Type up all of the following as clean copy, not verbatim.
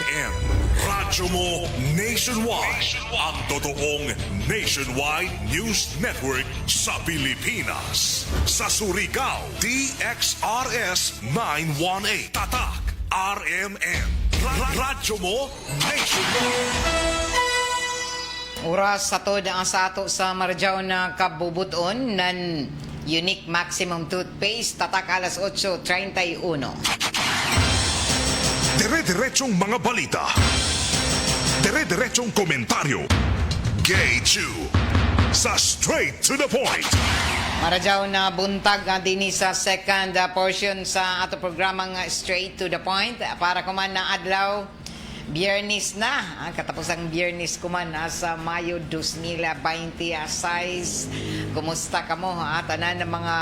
RMN. Radyo mo nationwide. Ang totoong nationwide news network sa Pilipinas. Sa Surigao, DXRS 918. Tatak RMN. Radyo mo nationwide. Oras sa to ang sa ato sa Marjaw na kabubuton nan Unique Maximum Toothpaste. Tatak alas 8:31. Dire-diretsong mga balita. Dire-diretsong komentaryo. Gay Chu. Sa straight to the point. Marjaw na buntag dinhi sa second portion sa ato programang Straight to the Point. Para kuman na adlaw, Biyernes na, katapos ang Biyernes kuman sa Mayo 2026. Kumusta ka mo tanan ng mga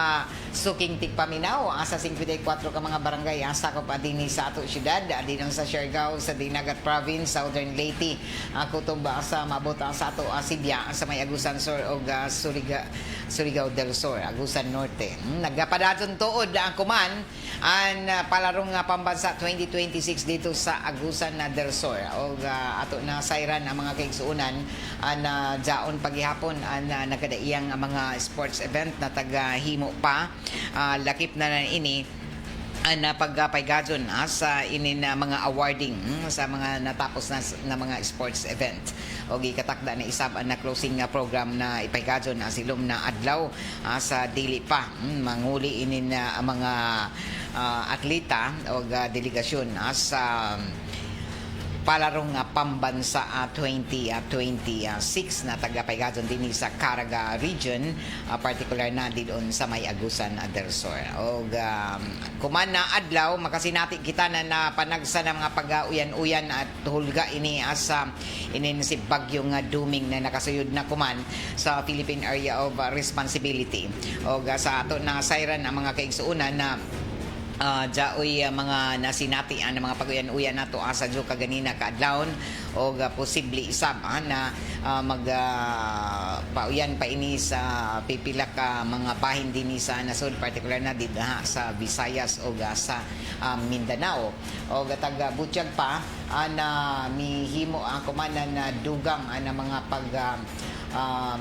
suking tigpaminaw sa 54 ka mga barangay sakop din sa ato syudad dinang sa Siargao, sa Dinagat Province, Southern Leyte, kutob sa mabot sa ato Sibya sa may Agusan Sur o Surigao del Sur, Agusan Norte. Nagpadadon tuod ang kuman ang palarong pambansa 2026 dito sa Agusan del Sur o ato na sayran ang mga kaigsuunan na jaon paghihapon nagkadaiyang mga sports event na taga-himo pa lakip na ini na pagpaygadyon sa inin mga awarding sa mga natapos na mga sports event o gikatakda na isab na closing program na ipaygadyon silom na adlaw sa dili pa manguli inin mga atleta o delegasyon sa palarong pambansa 2026 na tagapaygadon din sa Caraga region, particular na din sa may Agusan del Sur. O kuman na adlaw makasinati kita na panagsa ng mga pag-uyan-uyan at hulga ini asa inin si bagyong Duming na nakasuyod na kuman sa Philippine Area of Responsibility. O sa ato na sayran ang mga kaigsuunan na jaoy mga nasinati ang mga pag-uyan-uyan nato asa jo kaganina kaadlawon o posible isab na pauyan pa ini sa pipila ka mga bahin din sa nasod, particular na dito sa Visayas o sa Mindanao o taga Butiyag pa na mihimo ang kumanan na dugang na mga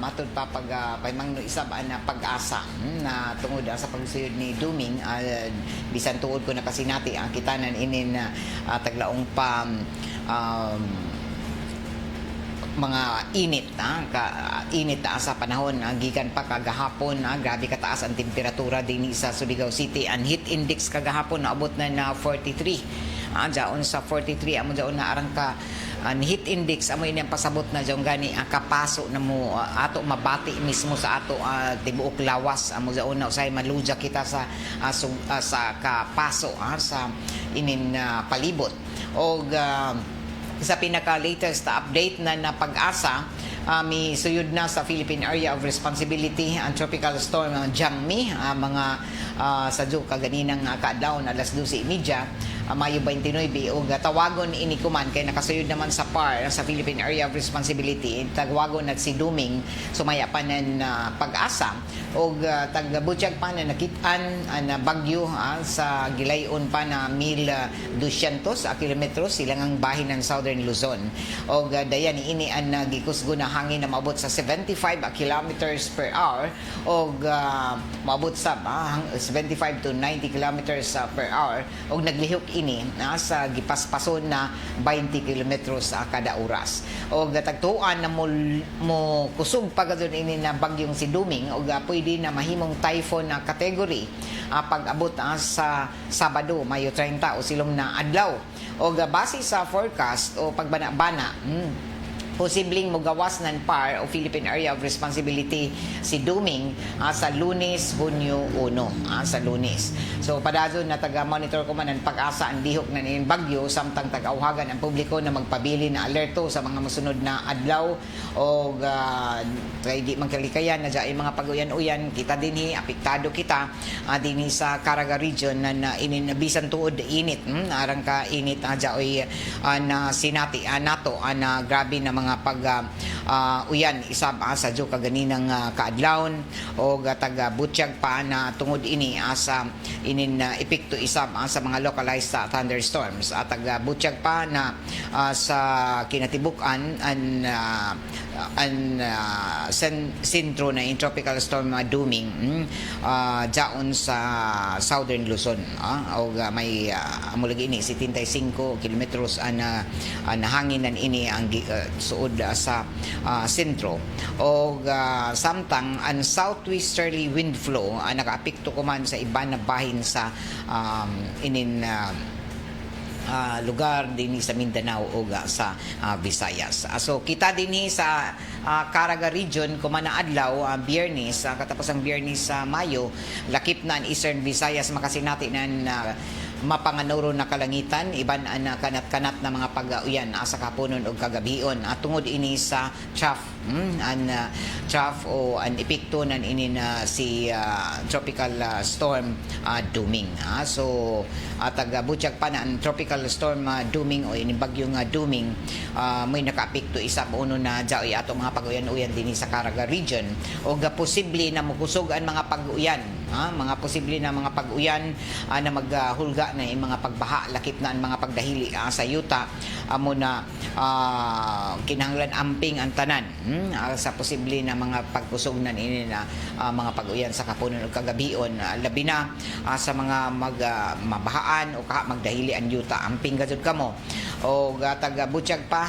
matod pa paymangno isab na pag-asa na tungod sa pagsuyod ni Duming bisan tuod ko na kasinati ang kitanan inin taglaong pa mga init init sa panahon gikan pa kagahapon grabe kataas ang temperatura din sa Surigao City. Ang heat index kagahapon naabot na 43 jaon sa 43 amo jaon na arang ka ang heat index amo ini ang pasabot na jong gani kapaso na mo ato mabati mismo sa ato tibuok lawas amo jaon na usay maluja kita sa kapaso sa inin palibot o sa pinaka-latest update na pag-asa, may suyod na sa Philippine Area of Responsibility ang tropical storm Jangmi, mga sadyo kaganinang kaadlawon alas 12:30 Mayo 29 o tawagon ini kuman kay nakasuyod naman sa PAR sa Philippine Area of Responsibility tawagon at si Duming sumaya pa ng pag-asa o taga-Butiyag pa na nakitaan na bagyo sa gilayon pa na 1,200 kilometros silang ang bahin ng Southern Luzon o dayan ini ang gikusgo na hangin na maabot sa 75 kilometers per hour o maabot sa 75 to 90 kilometers per hour o naglihok ini sa gipaspason na 20 kilometros kada oras o gatagtuan na mo kusog pagadon ini na bagyong si Duming o pwede na mahimong typhoon na category pag-abot sa Sabado Mayo 30 o silom na adlaw o base sa forecast o pagbana-bana posibleng mogawas ng PAR o Philippine Area of Responsibility si Duming sa Lunes, Hunyo 1 sa Lunes. So padadon na taga-monitor ko man ang pag-asa ang dihok na nin bagyo samtang tag-auhagan ang publiko na magpabili na alerto sa mga masunod na adlaw o kay di magkalikayan na dyan mga pag-uyan-uyan kita dinhi apektado kita dinhi sa Caraga region na bisan tuod init arang ka init dyan na sinati nato na grabe na mga mga uyan isab sa jo kaganinang kaadlawon o taga butyag pa na tungod ini sa inin epekto isab sa mga localized thunderstorms at taga butyag pa na sa kinatibuk-an sentro na in tropical storm Duming jaon sa southern Luzon o may amulagi ini 75 kilometros nahanginan ini ang suod sa sentro o samtang ang southwesterly wind flow nakaapekto kuman sa iba na bahin sa lugar din sa Mindanao o sa Visayas. So kita din sa Caraga region kumana adlaw Biyernes katapos ang Biyernes sa Mayo lakip na ang Eastern Visayas makasinati na mapanganuro na kalangitan iban na kanat-kanat na mga pag-uyan sa kapunon o kagabion tungod ini sa trough o an epekto nan ini na si tropical storm Duming so taga butyag pa na ang tropical storm Duming o ini bagyong Duming may nakaapekto isa uno na jaoy ato mga pag-uyan-uyan din sa Caraga region o posible na mukusog ang mga pag-uyan mga posible na mga pag-uyan na maghulga na yung mga pagbaha lakip na ang mga pagdahili sa yuta amo na kinahanglan amping ang tanan sa posible na mga pagkusog na ini na mga pag-uyan sa kapunon o kagabion labi na sa mga mabahaan o magdahili ang yuta amping gazud kamo o taga butyag pa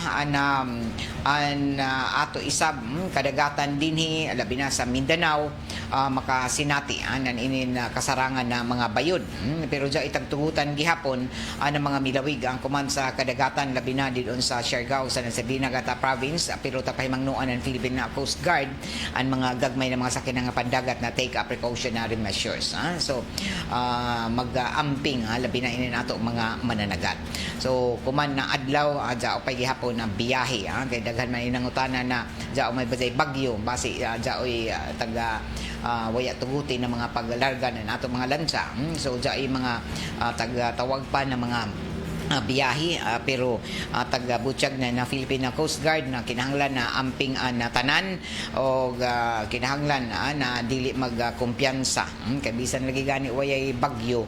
ato isab kadagatan dinhi labi na sa Mindanao makasinati nan ini na kasarangan na mga bayod pero diya itagtugutan gihapon ng mga milawig ang kuman sa kadagatan labi na didon sa Siargao sa Nasabina Gata province pero tapahimangnuan ng Philippine Coast Guard ang mga gagmay na mga sakinang pandagat na take precautionary measures so mag-amping labi na ini nato mga mananagat so kuman na adlaw diya pay gihapon na biyahe kay daghan man inang utana na diya may bazay bagyo base diya taga waya tuguti na mga paglarga na nato mga lansa so diya mga taga-tawag pa na mga biyahe pero taga butyag na Philippine Coast Guard na kinahanglan na amping na tanan o kinahanglan na dili magkumpiyansa kay bisan lagi gani wayay bagyo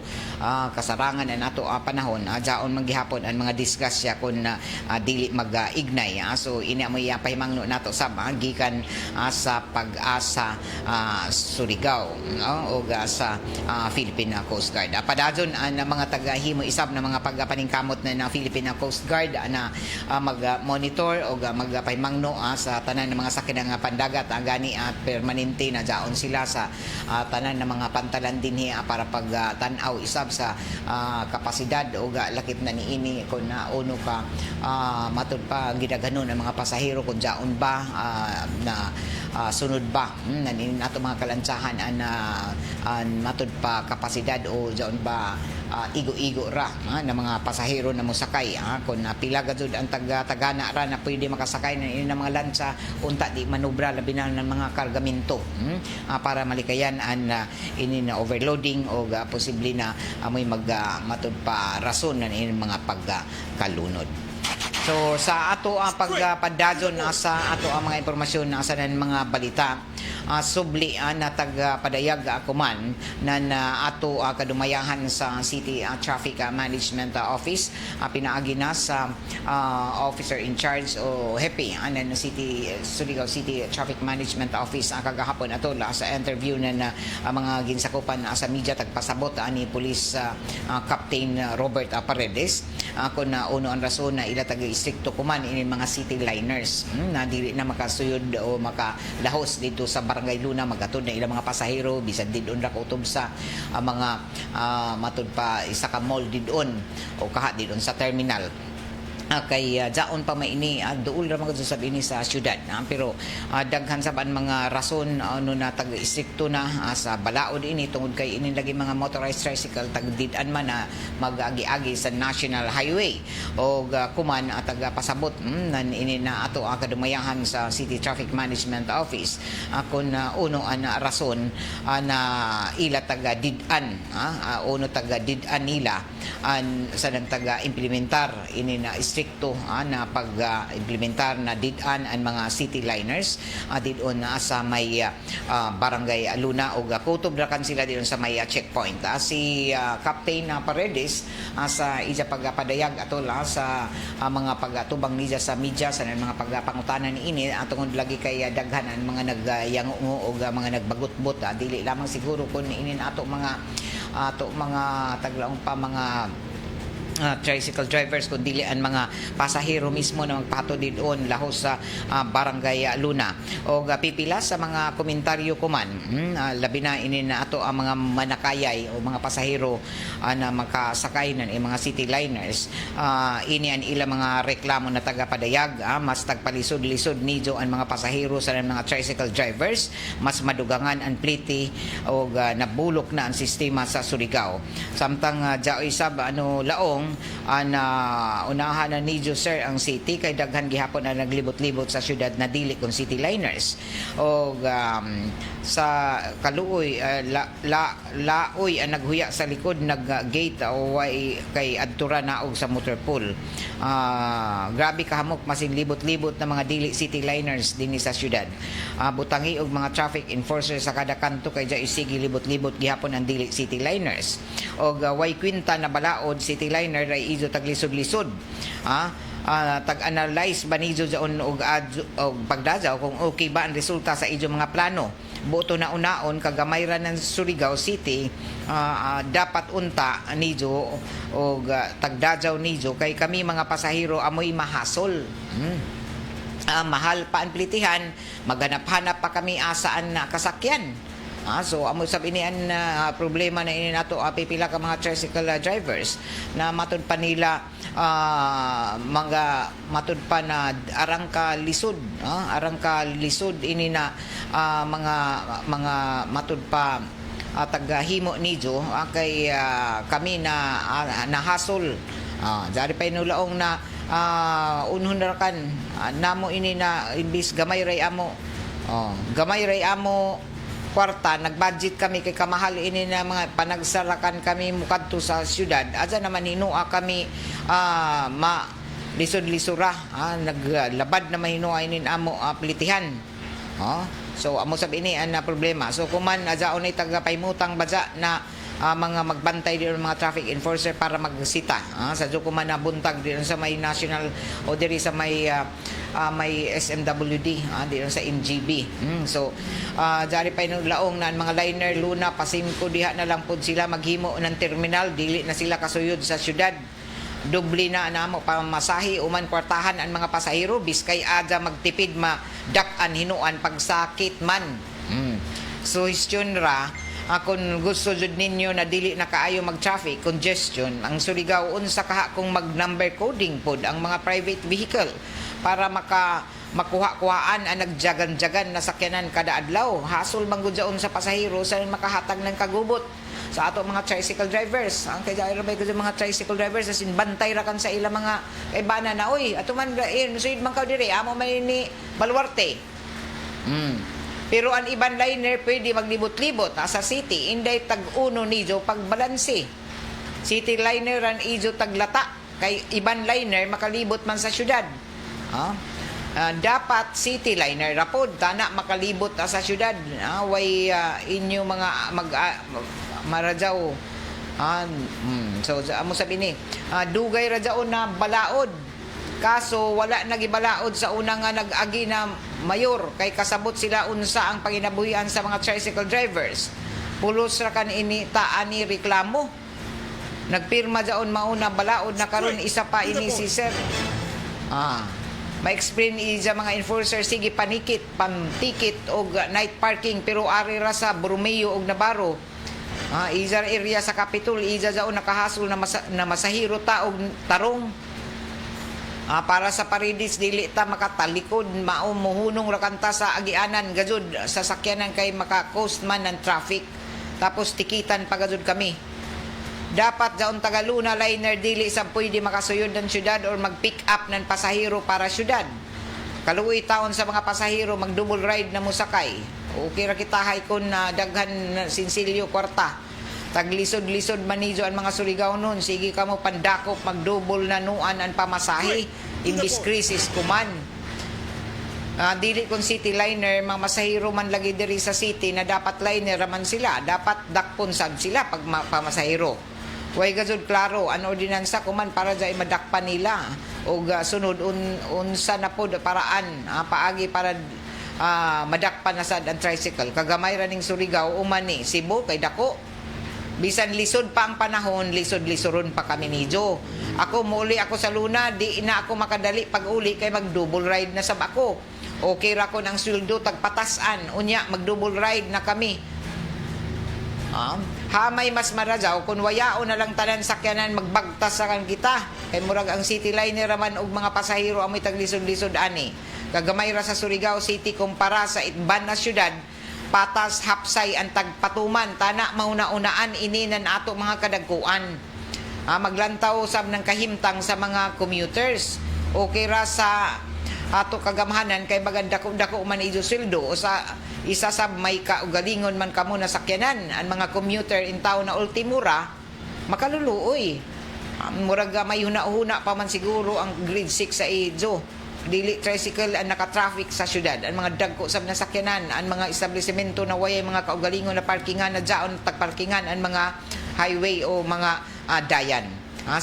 kasarangan na nato panahon jaon maghihapon ang mga diskusya kun dili mag-ignay so ini mo pahimangno nato sab gikan sa pag-asa Surigao o sa Philippine Coast Guard padadyon ang mga taga-himo isab na mga pagpaningkamot na Philippine Coast Guard na mag-monitor o magpahimangno sa tanan ng mga sakinang pandagat gani at permanente na jaon sila sa tanan ng mga pantalan dinhi para pagtanaw isab sa kapasidad o lakip na niini kung uno ka matud pa gidaganon ang mga pasahero kung jaon ba na sunod ba nato mga kalantsahan matud pa kapasidad o jaon ba igo-igo ra na mga pasahero na mosakay kung pila gud ang tagana ra na pwede makasakay na ini mga lansa unta di manubra labi na ng mga kargamento para malikayan ang ini na overloading o posible na amoy matud pa rason na ini mga pagkalunod. So sa ato ang pagpadadyon sa ato ang mga impormasyon sa mga balita subli na taga-padayag kuman na ato kadumayahan sa City Traffic Management Office pinaagi na sa officer in charge o hepe ng Surigao City Traffic Management Office kagahapon ato sa interview na mga ginsakupan sa media tagpasabot ni Police Captain Robert Paredes kung uno ang rason na ila taga-istrikto kuman ini mga city liners na dili na makasuyod o makalahos dito sa Barangay Luna magatod na ilang mga pasahero bisan didon ra kutob sa mga matud pa isa ka mall didon o kaha didon sa terminal kay jaon pa maini duol ra magud sa ini sa syudad pero daghan saban mga rason ano na tag-istrikto na sa balaod ini tungod kay ini lagi mga motorized tricycle tagdidan man na mag-agi-agi sa national highway o kuman taga-pasabot nan ini na ato kadumayahan sa City Traffic Management Office kun uno an rason na ila taga-didan uno taga-didan nila sa taga-implementar ini na strikto na pag-implementar na did-an ang mga city liners didon sa may Barangay Luna o kutob na kan sila didon sa may checkpoint. Si Captain Paredes sa ija pagpadayag atol sa mga pagtubang niya sa media sa mga pagpangutanan ni ini tungod lagi kay daghan ang mga nagyangungo o mga nagbagutbot dili lamang siguro kun ini ato mga taglaong pa mga tricycle drivers kundi ang mga pasahero mismo na magpato didon lahos sa Barangay Luna o pipila sa mga komentaryo kuman labi na ini na ato ang mga manakayay o mga pasahero na makasakay ng mga city liners ini ang ilang mga reklamo na tagapadayag mas tagpalisod-lisod nidyo ang mga pasahero sa mga tricycle drivers mas madugangan ang pliti o nabulok na ang sistema sa Surigao samtang jaoy sab laong unahan na nidyo sir ang city kay daghan gihapon na naglibot-libot sa syudad na dili kon city liners o sa kaluoy laoy ang naghuya sa likod nag-gate o kay adtura na og sa motor pool grabe kahamok masin libot-libot na mga dili city liners dinhi sa syudad butangi og mga traffic enforcer sa kada kanto kay dai sige libot-libot gihapon ang dili city liners og way kwinta na balaod city liner ay izo taglisod-lisod tag-analyze ba niyo dyan og pagdajaw kung okay ba ang resulta sa ijo mga plano buto na unaon kagamay ra ng Surigao City dapat unta niyo og tagdajaw niyo kay kami mga pasahero amoy mahasol mahal pa ang plitihan maghanap-hanap pa kami asaan na kasakyan so amo sab ini an problema na ini nato pipila ka mga tricycle drivers na matud pa nila mga matud pa na arang ka lisod ini na mga matud pa tagahimo nidyo kay kami na nahasol dari pa inulaong na unhon ra kan namo ini na imbis gamay ray amo kwarta nag-budget kami kay kamahal ini na mga panagsarakan kami mukadto sa syudad aja naman hinua kami lisod-lisura naglabad na mahinua inin amo plitihan so amo sab ini ang problema so kuman ajaon ay tagapaymutang baja na mga magbantay din mga traffic enforcer para magsita sa kuman na buntag din sa may national o diri sa may SMWD din sa NGB so jari pa laong na mga liner Luna pasimko diha na lang pud sila maghimo ng terminal dili na sila kasuyod sa syudad doble na namo pamasahi uman kwartahan ang mga pasahero biskay aja magtipid dak-an hinuan pagsakit man suggestion ra kung gusto jud ninyo na dili na kaayo mag-traffic congestion ang Surigao unsa kaha kung mag-number coding pod ang mga private vehicle para makuha-kuhaan ang nagjagan-jagan na sakyanan kada adlaw hasol man gud sa pasahero sa makahatag ng kagubot sa ato mga tricycle drivers ang kay jairo bay gud mga tricycle drivers asin bantay ra kan sa ila mga bana na oy ato man suid man ka diri amo may ni Baluarte pero ang iban liner pwede maglibot-libot sa city inday tag-uno nijo pagbalanse city liner ran ijo taglata kay iban liner makalibot man sa syudad dapat city liner rapod tana makalibot sa syudad way inyo mga maradyaw so amo sabi ni dugay radyaw na balaod kaso wala nagibalaod sa una nga nag-agi na mayor kay kasabot sila unsa ang panginabuhian sa mga tricycle drivers pulos ra kan ini taani reklamo nagpirma jaon mauna balaod na karon isa pa ini si sir ma-explain isa mga enforcer sige panikit pamtikit og night parking pero ari ra sa Borromeo og Navarro isa area sa Capitol isa jaon nakahasol na masahiro ta og tarong para sa Paredes dili ta makatalikod maumuhunong ra kanta sa agianan gajud sa sakyanan kay maka-coast man ng traffic tapos tikitan pa gajud kami dapat jaon Tagaluna liner dili sa pwede makasuyod ng syudad or mag-pick up ng pasahero para syudad kaluoy taon sa mga pasahero mag double ride na musakay okay ra kita hay kun daghan sinsilyo kwarta Taglisod-lisod manijo ang mga Surigao nun. Sige ka mo pandakop, magdubol na nuan ang pamasahe. Imbis krisis kuman. Dili kung city liner, mga masahiro man lagi diri sa city na dapat liner raman sila. Dapat dakpon sad sila pag pamasahiro. Way gazud klaro, ang ordinansa kuman para dyan madakpan nila. O sunod, unsa na po paraan, paagi para madakpan na sad ang tricycle. Kagamay raning Surigao, umani, Cebu, kay dako. Bisan lisod pa ang panahon, lisod-lisoron pa kami ni Joe. Ako, muli ako sa Luna, di na ako makadali pag uli kay mag-double ride na sab ako. Okay ra ko ng sweldo, tagpatasan. Unya, mag-double ride na kami. Hamay mas marajaw, kung wayao na lang tanan sakyanan, magbagtas sa kan kita. Kay murag ang city liner raman og mga pasahero amoy taglisod-lisod ani. Kagamay ra sa Surigao City kumpara sa itban na syudad, patas hapsay ang tagpatuman, tana mauna-unaan ininan ato mga kadagkuan. Maglantaw sab ng kahimtang sa mga commuters. Okay ra sa ato kagamhanan kay bagandako-dako man ijo sweldo o sa isa sab may kaugalingon man kamo na sakyanan ang mga commuter in town na ultimura makaluluoy. Murag may huna-huna pa man siguro ang grade 6 sa ijo. Dili tricycle ang naka-traffic sa syudad. Ang mga dagko sab na sakyanan, ang mga establishmento na way mga kaugalingon na parkingan na dyaon tagparkingan ang mga highway o mga dayan.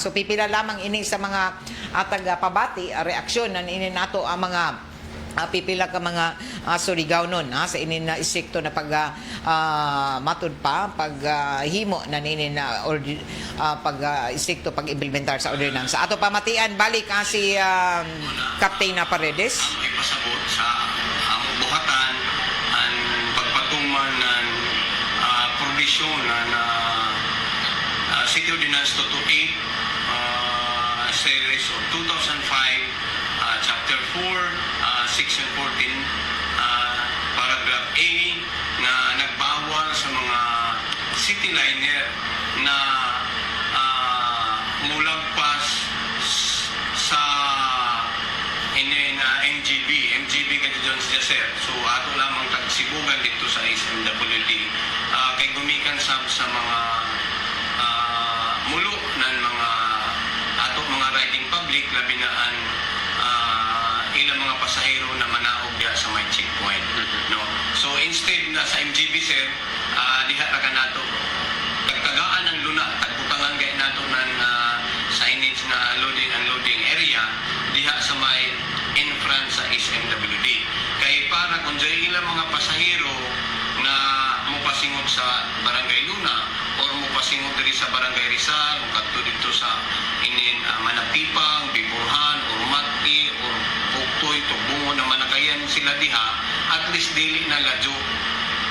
So pipila lamang ini sa mga taga-pabati reaksyon nan ini nato ang mga pipila ka mga Surigao nun sa ini na isikto na pag matud pa pag himo na nini na pag isikto pag implementar sa ordinansa. Ato pamatian balik si Captain Paredes. Ang ipasabot sa among buhatan ang pagpatuman ng provision na City Ordinance 228 series of 2005 chapter 4 section 14 paragraph A na nagbawal sa mga city liner na mulagpas sa MGB kaya dyan siya sir. So ato lamang tagsibugan dito sa SMWD kay gumikan sa mga mulo ng mga ato mga riding public labi na ang ilang mga pasahero na manaog diha sa may checkpoint. No? So instead na sa MGB sir, diha ra kanato tagtagaan ng Luna, tagbutangan gay nato ng signage na loading and unloading area diha sa may in front sa SMWD. Kay para kung dyan ilang mga pasahero na mupasingot sa Barangay Luna or mupasingot diri sa Barangay Rizal, kadto dito sa inin Manatipang, Biburhan, or Mati, or Puktoy, Tubungo na manakayan sila diha, at least dili na ladyo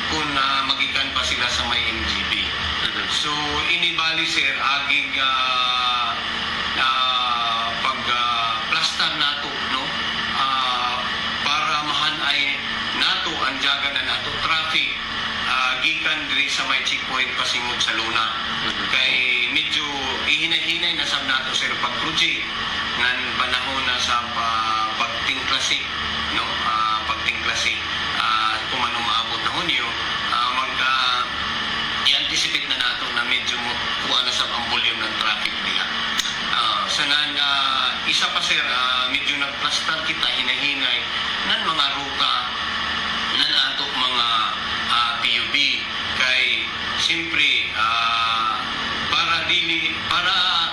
kung magikan pa sila sa may MGB. So inibali sir agig pag-plaster nato no para mahanay nato ang jaga na nato traffic gikan diri sa may checkpoint pasingog sa Luna. Kay medyo ihinay-hinay na sab nato sir pag-project ngan panahon na sa pagtingklase no pagtingklase kung ano maabot na Hunyo i-anticipate na nato na medyo kuha na sa ang volume ng traffic diha. Sanan isa pa sir medyo nagplaster kita hinahinay nan mga ruta nan ato mga PUB kay siyempre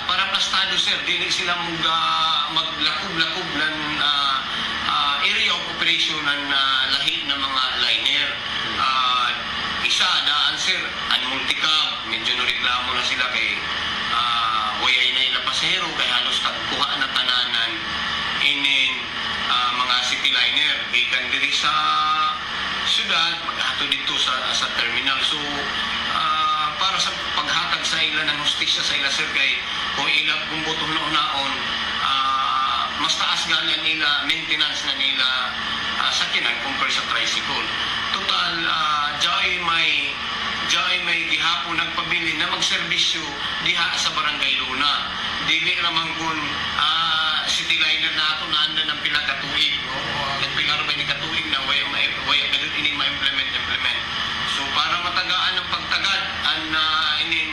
para plastado sir dili sila maglakob-lakob ng area of operation ng lahi ng mga liner. Isa daan sir ang multicab medyo reklamo na sila kay wayay na ila pasahero kay halos tagkuha na tananan inin mga city liner gikan diri sa syudad maghato dito sa terminal. So para sa paghatag sa ila ng hustisya sa ila sir kay kung ila kung buto naon mas taas ganyan nila maintenance na nila sakyanan compare sa tricycle. Total Jai may gihapon nagpabili na magserbisyo diha sa Barangay Luna. Dili ramang kun city liner na ato na andan ng pila ka tuig nagpilar ba ni katuig na way ganun ini ma-implement. So para matagaan ang pagtagad ang inin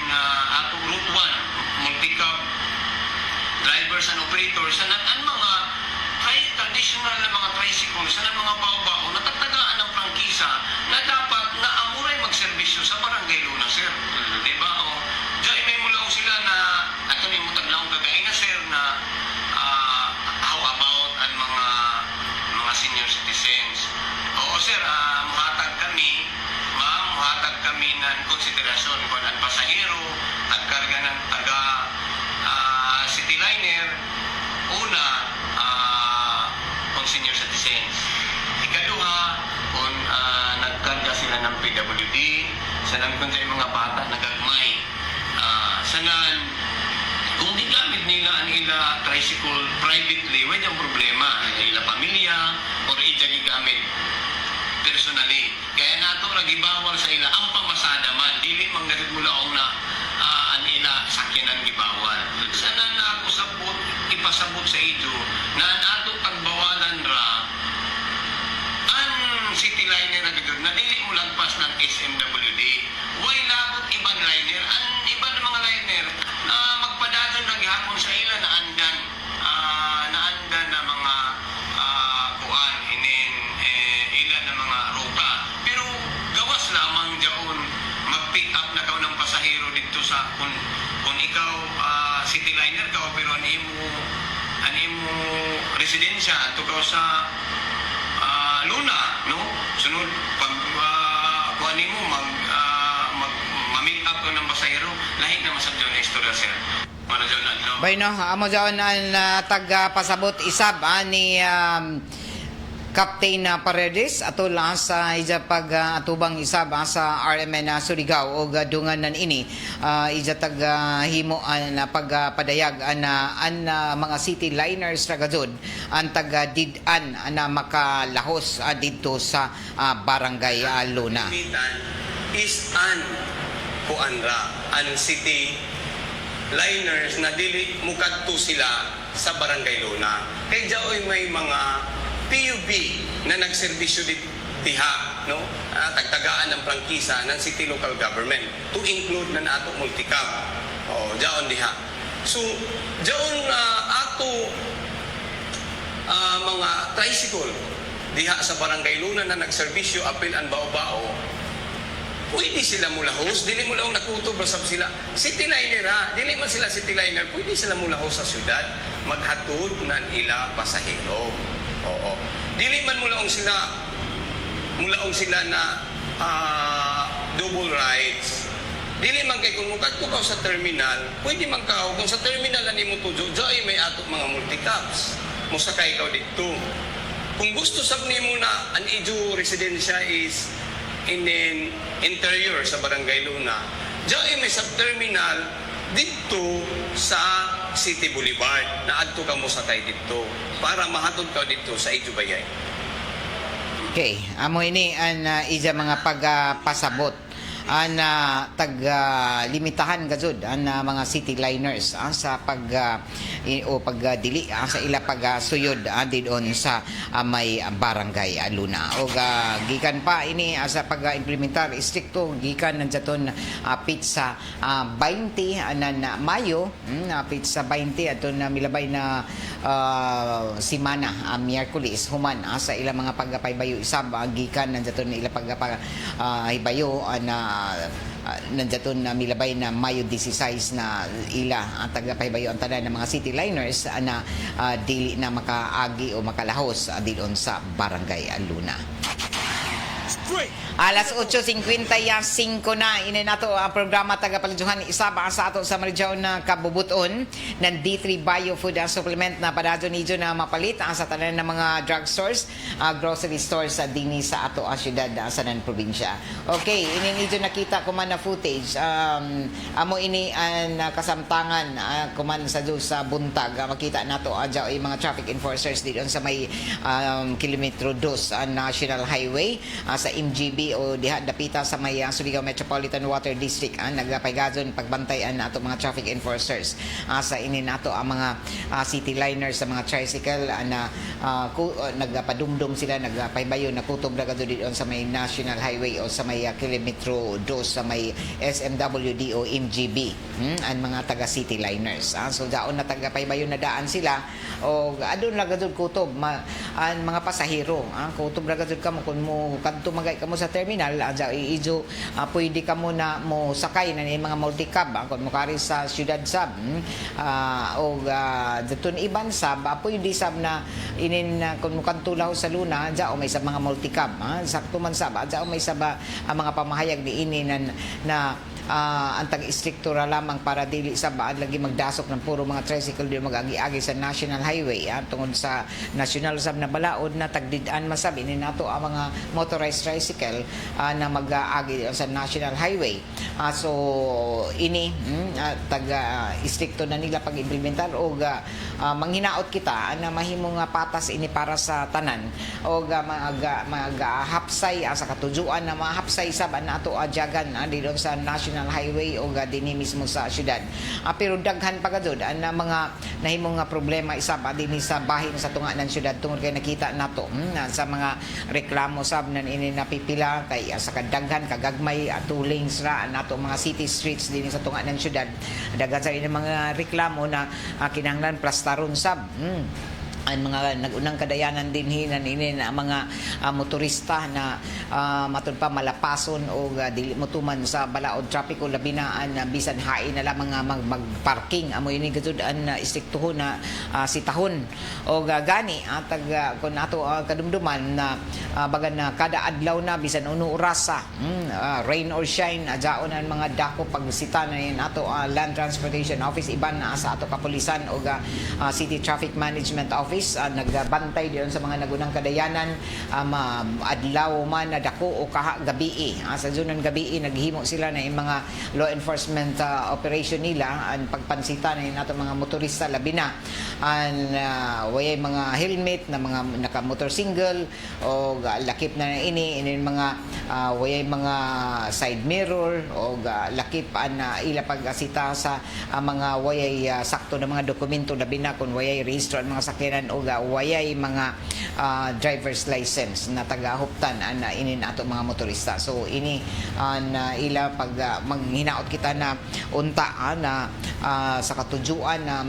operators sa ang mga traditional na mga tricycle sa mga bao-bao na tagtagaan ng prangkisa na dapat na amuray magserbisyo sa barangay Luna, sir. Diba? O, diyan may mulaw sila na ato ni mo taglaong gagay na, sir, na how about ang mga senior citizens. Oo, sir, muhatag kami, ma'am, muhatag kami ng konsiderasyon kung ang pasahero at karga ng taga Cityliner. Una, kung senior citizens. Ikaduha, kung nagkarga sila ng PWD, sanan kung sa mga bata nagagmay. Sanan, kung gigamit nila ang ila tricycle privately, wala yung problema. Ila pamilya, or ita gigamit personally. Kaya nato nagibawal sa ila ang pamasada man. Dili manggalit mula ang na ang ila sakyanan gibawal. Sanan na ako sabot, ipasabot sa ito na ang ato pagbawalan ra ang Cityliner na gagawin na dili mo lagpas ng SMWD. Why lagot ibang liner? Ang ibang mga liner magpadadon na gihapon sa ila na andan na mga kuan inin ilan na mga ruta. Pero gawas lamang diyon mag-pick up na kaw ng pasahero dito sa kung ikaw Cityliner ka pero ani mo residensya to ka sa Luna, no? Sunod pag kuan mo ma-make up ka ng pasahero, lahi na masabjo na istorya, sir. Para dyan no? Bueno, amo dyan ang tagpasabot isab ni Captain Paredes ato lang sa ija pag atubang isab sa RMN Surigao o dungan nan ini ija tag himo na pagpadayag an mga city liners ra gajud ang tag didan na makalahos dito sa barangay Luna. Is an kuanra ang city liners na dili mukadto sila sa barangay Luna. Kay jaoy may mga PUB na nagserbisyo diha, no? Tagtagaan ng prangkisa ng city local government to include na ato multicab. Oh, jaon diha. So, jaon ato mga tricycle diha sa barangay Luna na nagserbisyo apil an bao-bao. Pwede sila mulahos, dili mo lang nakutob basab sila. Cityliner ha, dili man sila Cityliner, pwede sila mulahos sa syudad, maghatod ng ila pasahero. Oo. Dili man mulaong sila na double rides. Dili man kay kung mukadto ka sa terminal, pwede man ka kung sa terminal na nimo tujo, joy may ato mga multicabs. Musakay ka dito. Kung gusto sab nimo na an ijo residensya is in an interior sa Barangay Luna, joy may sub-terminal dito sa City Boulevard na adto ka mo sakay dito para mahatod ka dito sa Ijubayay. Okay, amo ini ang ija mga pagpasabot ang limitahan gajud ang mga city liners sa pagdili sa ila pagsuyod didon sa may barangay Luna. O gikan pa ini sa pag-implementar stricto gikan nandiyaton pizza 20 na Mayo, pizza 20 aton milabay na simana Miyerkules human sa ila mga pagpaybayo isab gikan nandiyaton ila pagpaybayo na nandiyaton na milabay na Mayo 16 na ila ang tagapaybayo ang tanan ng mga city liners na dili na makaagi o makalahos dilon sa barangay Luna. Alas 8:55 na ini nato ang programa tagapaludyohan isaba sa ato sa Marijaw na kabubuton ng D3 Bio Food and Supplement na padadyo nijo na mapalit sa tanan ng mga drugstores, grocery stores sa dini sa ato ang syudad sa nan probinsya. Okay, ini nijo nakita ko man na footage amo ini ang kasamtangan kuman sa buntag makita nato adyaw ay mga traffic enforcers dito sa may kilometro 2 National Highway sa MGB o diha dapita sa may Surigao Metropolitan Water District nagpaygadon pagbantayan na ato mga traffic enforcers sa ini nato ang mga city liners sa mga tricycle na nagpadumdum sila nagpaybayo na kutob na kadto dito sa may National Highway o sa may kilometro 2 sa may SMWD o MGB ang mga taga city liners so daon na tagapaybayo na daan sila o adun na kadto kutob ang mga pasahero kutob na kadto kamo kun mo kadto magay kamo sa terminal adja ijo pwede kamo na mo sakay na ni mga multicab kun mo kari sa Ciudad Sab o daton iban sab pwede sab na inin kun mo kantulaw sa Luna adja o may sa mga multicab sakto man sab adja o may sab ang mga pamahayag ni ini na ang tag-istruktura lamang para dili sa baad lagi magdasok ng puro mga tricycle di mag-agi-agi sa National Highway tungod sa national sab na balaod na tagdidaan masab ini nato ang mga motorized tricycle na mag-agi sa National Highway so ini tag-istrikto na nila pag-implementar o manghinaot kita na mahimong patas ini para sa tanan o mag-hapsay sa katujuan na mahapsay sab na ato adyagan dito sa National Highway o dinhi mismo sa syudad. Pero daghan pa kadto na mga nahimong nga problema isa pa dinhi sa bahin sa tunga ng syudad tungod kay nakita nato sa mga reklamo sab nan ini napipila kay sa kadaghan kagagmay 2 lanes ra nato mga city streets dinhi sa tunga ng syudad. Daghan sa ini mga reklamo na kinahanglan plastaron sab. Ang mga nagunang kadayanan din hinan ini na mga motorista na matud pa malapason o dili motuman sa balaod trapiko labi na bisan hain na lamang magparking amo ini gud an istriktuhon na sitahon o gani tag kun ato kadumduman na bagan na kada adlaw na bisan uno oras rain or shine adjaon ang mga dako pagsita na ato Land Transportation Office iban na sa ato kapulisan o City Traffic Management Office nagbantay diyon sa mga nagunang kadayanan adlaw man na dako o kaha gabi sa zunan gabi naghimo sila na yung mga law enforcement operation nila ang pagpansita na nato mga motorista labi na way mga helmet na mga naka motorsingle o lakip na ini mga way mga side mirror o lakip na ila pagasita sa mga way sakto na mga dokumento labi na kung way rehistro ang mga sakyanan o wayay mga driver's license na tagahuptan na inin ato mga motorista. So ini na ila pag manghinaot kita na unta na sa katujuan na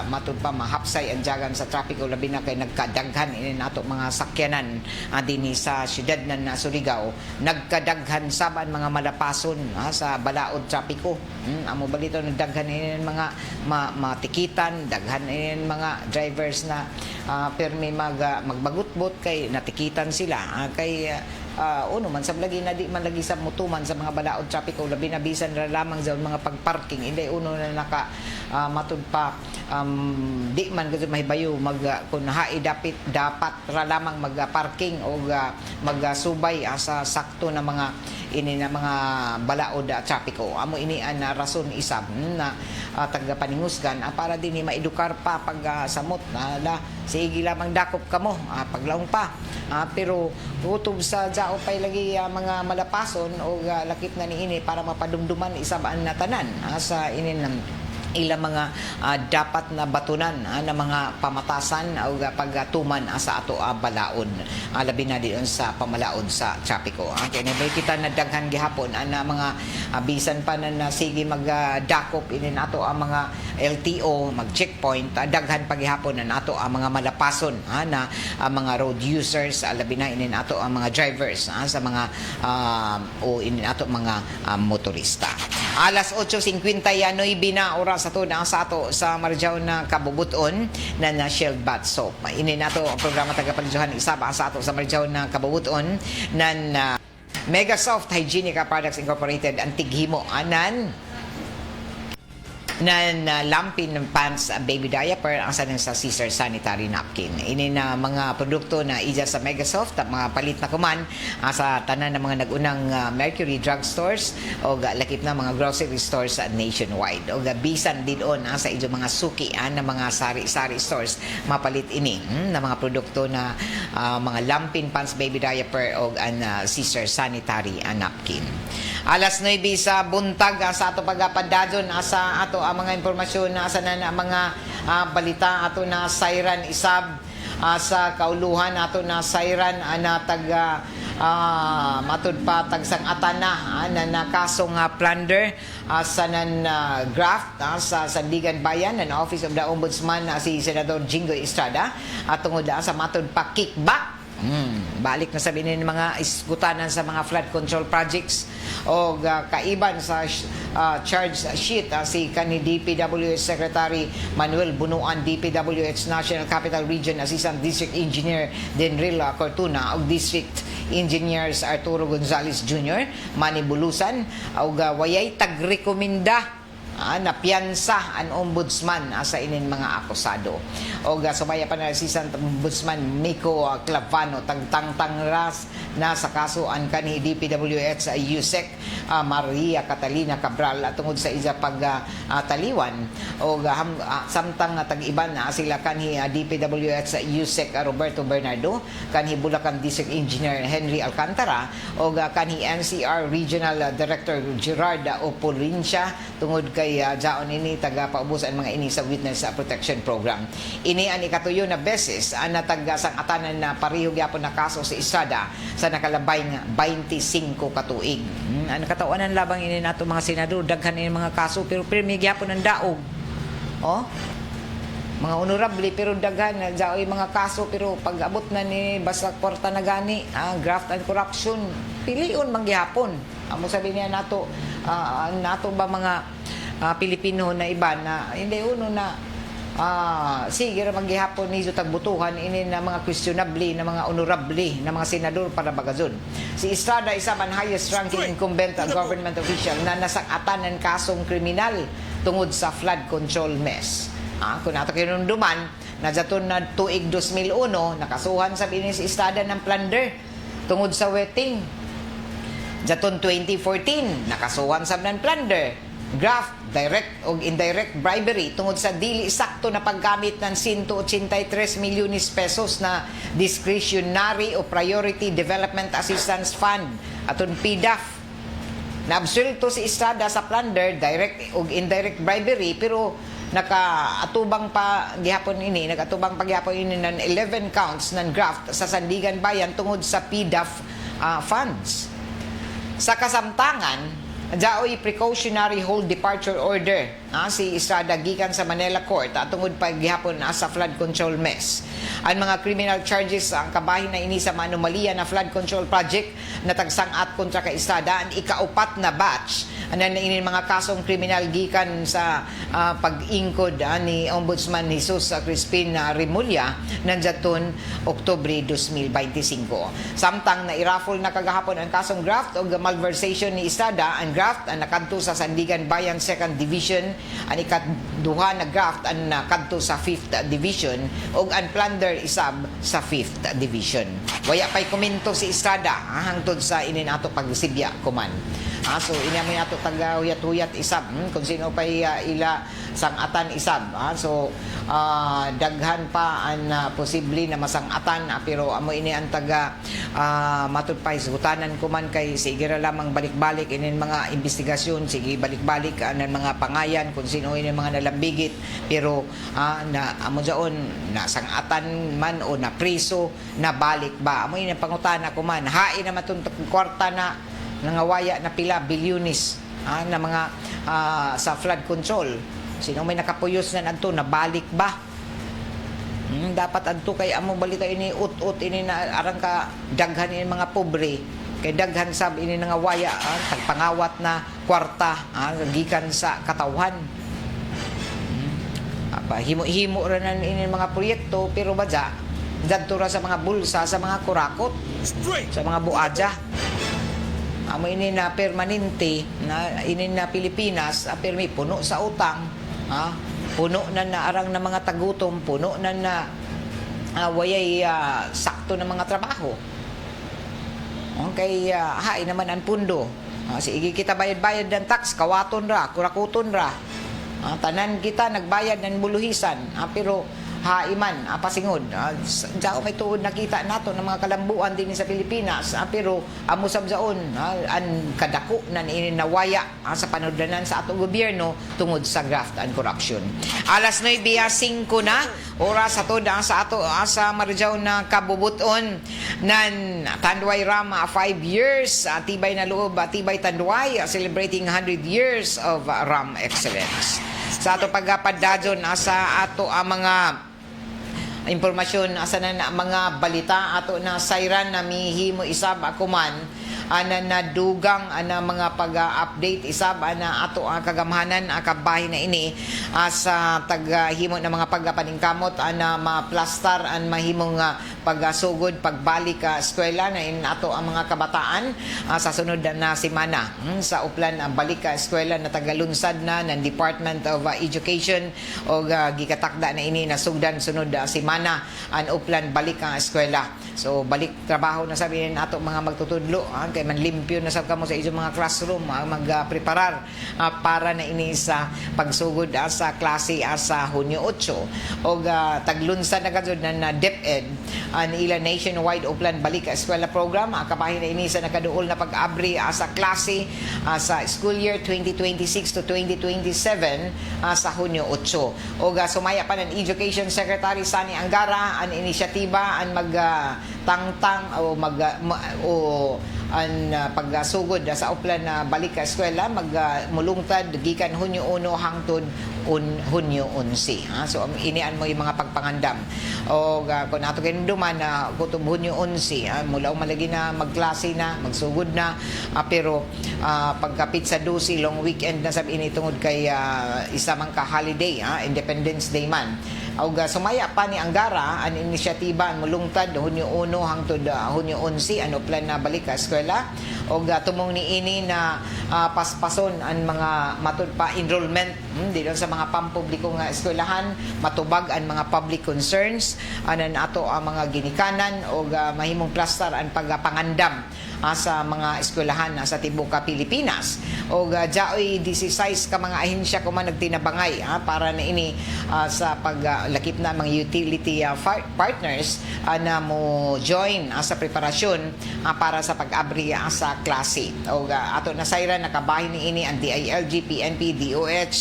matud pa mahapsay ang jagan sa trapiko labi na kay nagkadaghan inin ato mga sakyanan dinhi sa syudad na Surigao nagkadaghan saban mga malapason sa balaod trapiko. Amo balito nagdaghan inin mga matikitan daghan inin mga drivers na permi magbagutbot kay natikitan sila kay uno man sa lagi na di man lagi sa mutuman sa mga balaod trapiko labi na bisan ra lamang sa mga pagparking hindi uno na naka matud pa di man gud mahibayo kun hai dapat ra lamang magparking o magsubay sa sakto na mga ini na mga balaod trapiko amo ini an rason isab na tagapaningusgan para dinhi maedukar pa pag samot sige lamang dakop kamo paglaong pa pero tutob sa jao pay lagi mga malapason o lakip na niini para mapadumduman isabaan na tanan sa inin ilang mga dapat na batunan na mga pamatasan o pagtuman sa ato balaod labi na diyon sa pamalaod sa trapiko kaya nabay kita na daghan gihapon na mga bisan pa na sige magdakop inin ato ang mga LTO mag-checkpoint daghan paghihapon na nato ang mga malapason na mga road users labi na inin ato ang mga drivers sa mga o inin ato mga motorista. Alas 8:59 na oras sa to na sa ato sa Marjaw na Kabubuton na Shield Bath Soap. Ini nato ang programa tagapalijuhan isa ba sa ato sa Marjaw na Kabubuton na Mega Soft Hygienica Products Incorporated ang tighimo anan na lampin ng pants baby diaper ang sanang sa sister sanitary napkin. Ini na mga produkto na ija sa Megasoft at mga palit na kuman sa tanan ng mga nagunang Mercury Drug Stores o lakip na mga grocery stores nationwide o bisan din on sa ijo mga suki na mga sari-sari stores mapalit ini na mga produkto na mga lampin pants, baby diaper o sister sanitary napkin. Alas 9 sa buntag sa ato pagpadadon sa ato ang mga impormasyon sa na mga balita ato na siren isab sa kauluhan ato na siren na taga matud pa tagsang atana na kasong plunder sa nan graft sa Sandigan Bayan ng Office of the Ombudsman si Senador Jingo Estrada at tungod sa matud pa kickback. Balik na sabihin ng mga isgutanan sa mga flood control projects o kaiban sa charge sheet si kanhi DPWH Secretary Manuel Bunuan, DPWH National Capital Region Assistant District Engineer Denril Cortuna o District Engineers Arturo Gonzales Jr., Manny Bulusan o wayay tagrekomenda na piyansa ang ombudsman sa inin mga akusado. O sumaya pa na Assistant Ombudsman Miko Clavano tangtangras na sa kaso ang kanhi DPWH sa USEC Maria Catalina Cabral at tungod sa isa pagtaliwan o samtang tag-iban sila kanhi DPWH sa USEC Roberto Bernardo, kanhi Bulacan District Engineer Henry Alcantara o kanhi NCR Regional Director Gerard Opolincia tungod kay jaon ini taga-paubusan mga ini sa Witness Protection Program. Ini ang ikatuyo na beses na taga-sangatanan na parihog yapon na kaso sa Estrada sa nakalabay nga 25 katuig. Ang katawanan labang ini nato mga senador, daghan ini mga kaso pero pirmi gyapon ang daog. Oh? Mga honorable pero daghan jaoy mga kaso pero pag-abot na ni basta kwarta na gani, graft and corruption, pilion man gyapon. Amo sabi niya nato nato ba mga Pilipino na iba na hindi uno na sige ra maghihapon nizo tagbutuhan ini na mga questionable na mga honorable na mga senador para bagazon. Si Estrada isa man highest ranking incumbent government official na nasakatan ng kasong kriminal tungod sa flood control mess. Kung nato kinunduman na daton na tuig 2001 nakasuhan sa bini si Estrada ng plunder tungod sa wetting. Daton 2014 nakasuhan sa ng plunder graft, direct o indirect bribery tungod sa dili sakto na paggamit ng 183 milyones pesos na discretionary o priority development assistance fund aton PDAF. Naabsulto si Estrada sa plunder, direct o indirect bribery pero nakaatubang pa gihapon ini, nagatubang pagyapon ini ng 11 counts ng graft sa Sandigan Bayan tungod sa PDAF funds. Sa kasamtangan, jaoy precautionary hold departure order si Estrada gikan sa Manila Court tungod paghihapon sa flood control mess. Ang mga criminal charges ang kabahin na ini sa anomalya na flood control project na tagsangat kontra kay Estrada ang ikaupat na batch na ini mga kasong kriminal gikan sa pag-ingkod ni Ombudsman Jesus Crispin Remulla nandiyaton Oktubre 2025. Samtang nairaffle na kagahapon ang kasong graft o malversation ni Estrada, ang graft ang nakadto sa Sandigan Bayan 2nd Division, ang ikaduha na graft ang nakadto sa 5th Division o ang plunder isab sa 5th Division. Waya pa'y komento si Estrada hangtod sa ininato pagsibya kuman. So inamo yato taga huyat-huyat isab kung sino pa'y ila sangatan isab. So daghan pa ang posible na masangatan pero amo ini ang taga matud pa isgutanan kuman kay sige ra lamang balik-balik inin mga investigasyon, sige balik-balik ang mga pangayan kung sino ini mga nalambigit pero na amo jaon na sangatan man o na priso na balik ba amo ini pangutana kuman hain na matun kwarta na nangawaya na pila bilyones na mga sa flood control. Sino may nakapuyos na adto na balik ba? Dapat adto kay amo balita ini ut-ut ini na arang ka daghan ini mga pobre kay daghan sab ini nangawaya tagpangawat na kwarta gikan sa katawhan. Himo-himo ra na ini mga proyekto pero badya dadto ra sa mga bulsa sa mga kurakot sa mga buadya. Amo ini na permanente na ini na Pilipinas permi puno sa utang puno na arang na mga tagutom puno na wayay sakto na mga trabaho kay hain naman ang pundo sige kita bayad-bayad ng tax kawaton ra kurakuton ra tanan kita nagbayad ng buluhisan pero haiman pasingod. Diyan may tuod nakita nato ng mga kalambuan din sa Pilipinas, pero amo sabzaon ang kadako na ininawaya sa panudlanan sa atong gobyerno tungod sa graft and corruption. Alas 9:05 na oras ato sa ato sa Marjaw na kabubuton nan Tanduay Ram 5 years tibay na loob tibay Tanduay celebrating 100 years of Ram excellence. Sa ato pagpadadyon sa ato mga impormasyon asa na mga balita ato na sayran na mihimo isab akuman ana nadugang ana mga pag-update isab ana ato ang kagamhanan kabahin na ini sa taghimo ng mga pagpaningkamot ana maplastar an mahimong pagsugod pagbalik eskwela na in ato ang mga kabataan sa sunod na semana sa uplan ang balik ka eskwela na tagalunsad na ng Department of Education o gikatakda na ini nasugdan sunod semana ang uplan balik ang eskwela. So balik trabaho na sabihin ato mga magtutudlo kay manlimpyo na sab kamo sa inyong mga classroom magpreparar para na ini sa pagsugod sa klase sa Hunyo 8 o taglunsad na gadzud na DepEd ang ila nationwide uplan balik ka eskwela program kabahin na ini sa nakaduol na pag-abri sa klase sa school year 2026 to 2027 sa Hunyo 8 o sumaya pa ng Education Secretary Sani Angara ang inisyatiba ang tangtang o ang pagsugod sa uplan na balik ka eskwela mulungtad gikan Hunyo 1 hangtod Hunyo 11 so inian mo yung mga pagpangandam o kung ato kinduman na kutob Hunyo 11 mula malagi na magklase na magsugod na pero pagkapit sa dusi long weekend na sab ini tungod kay isa man ka holiday Independence Day man og sumaya pa ni Angara ang inisyatiba ang mulungtad Hunyo 1 hangtod Hunyo 11 ano plan na balik ka eskwela og tumong ni ini na paspason ang mga matud pa enrollment dito sa mga pampubliko nga eskwelahan matubag ang mga public concerns anan ato ang mga ginikanan og mahimong plastar ang pagpangandam sa mga eskwelahan sa tibuok Pilipinas og jaoy 16 ka mga ahensya ko man nagtinabangay para na ini sa paglakip na mga utility partners na mo join sa preparasyon para sa pag-abri sa klase og ato na sayra nakabahin ni ini ang DILG, PNP, DOH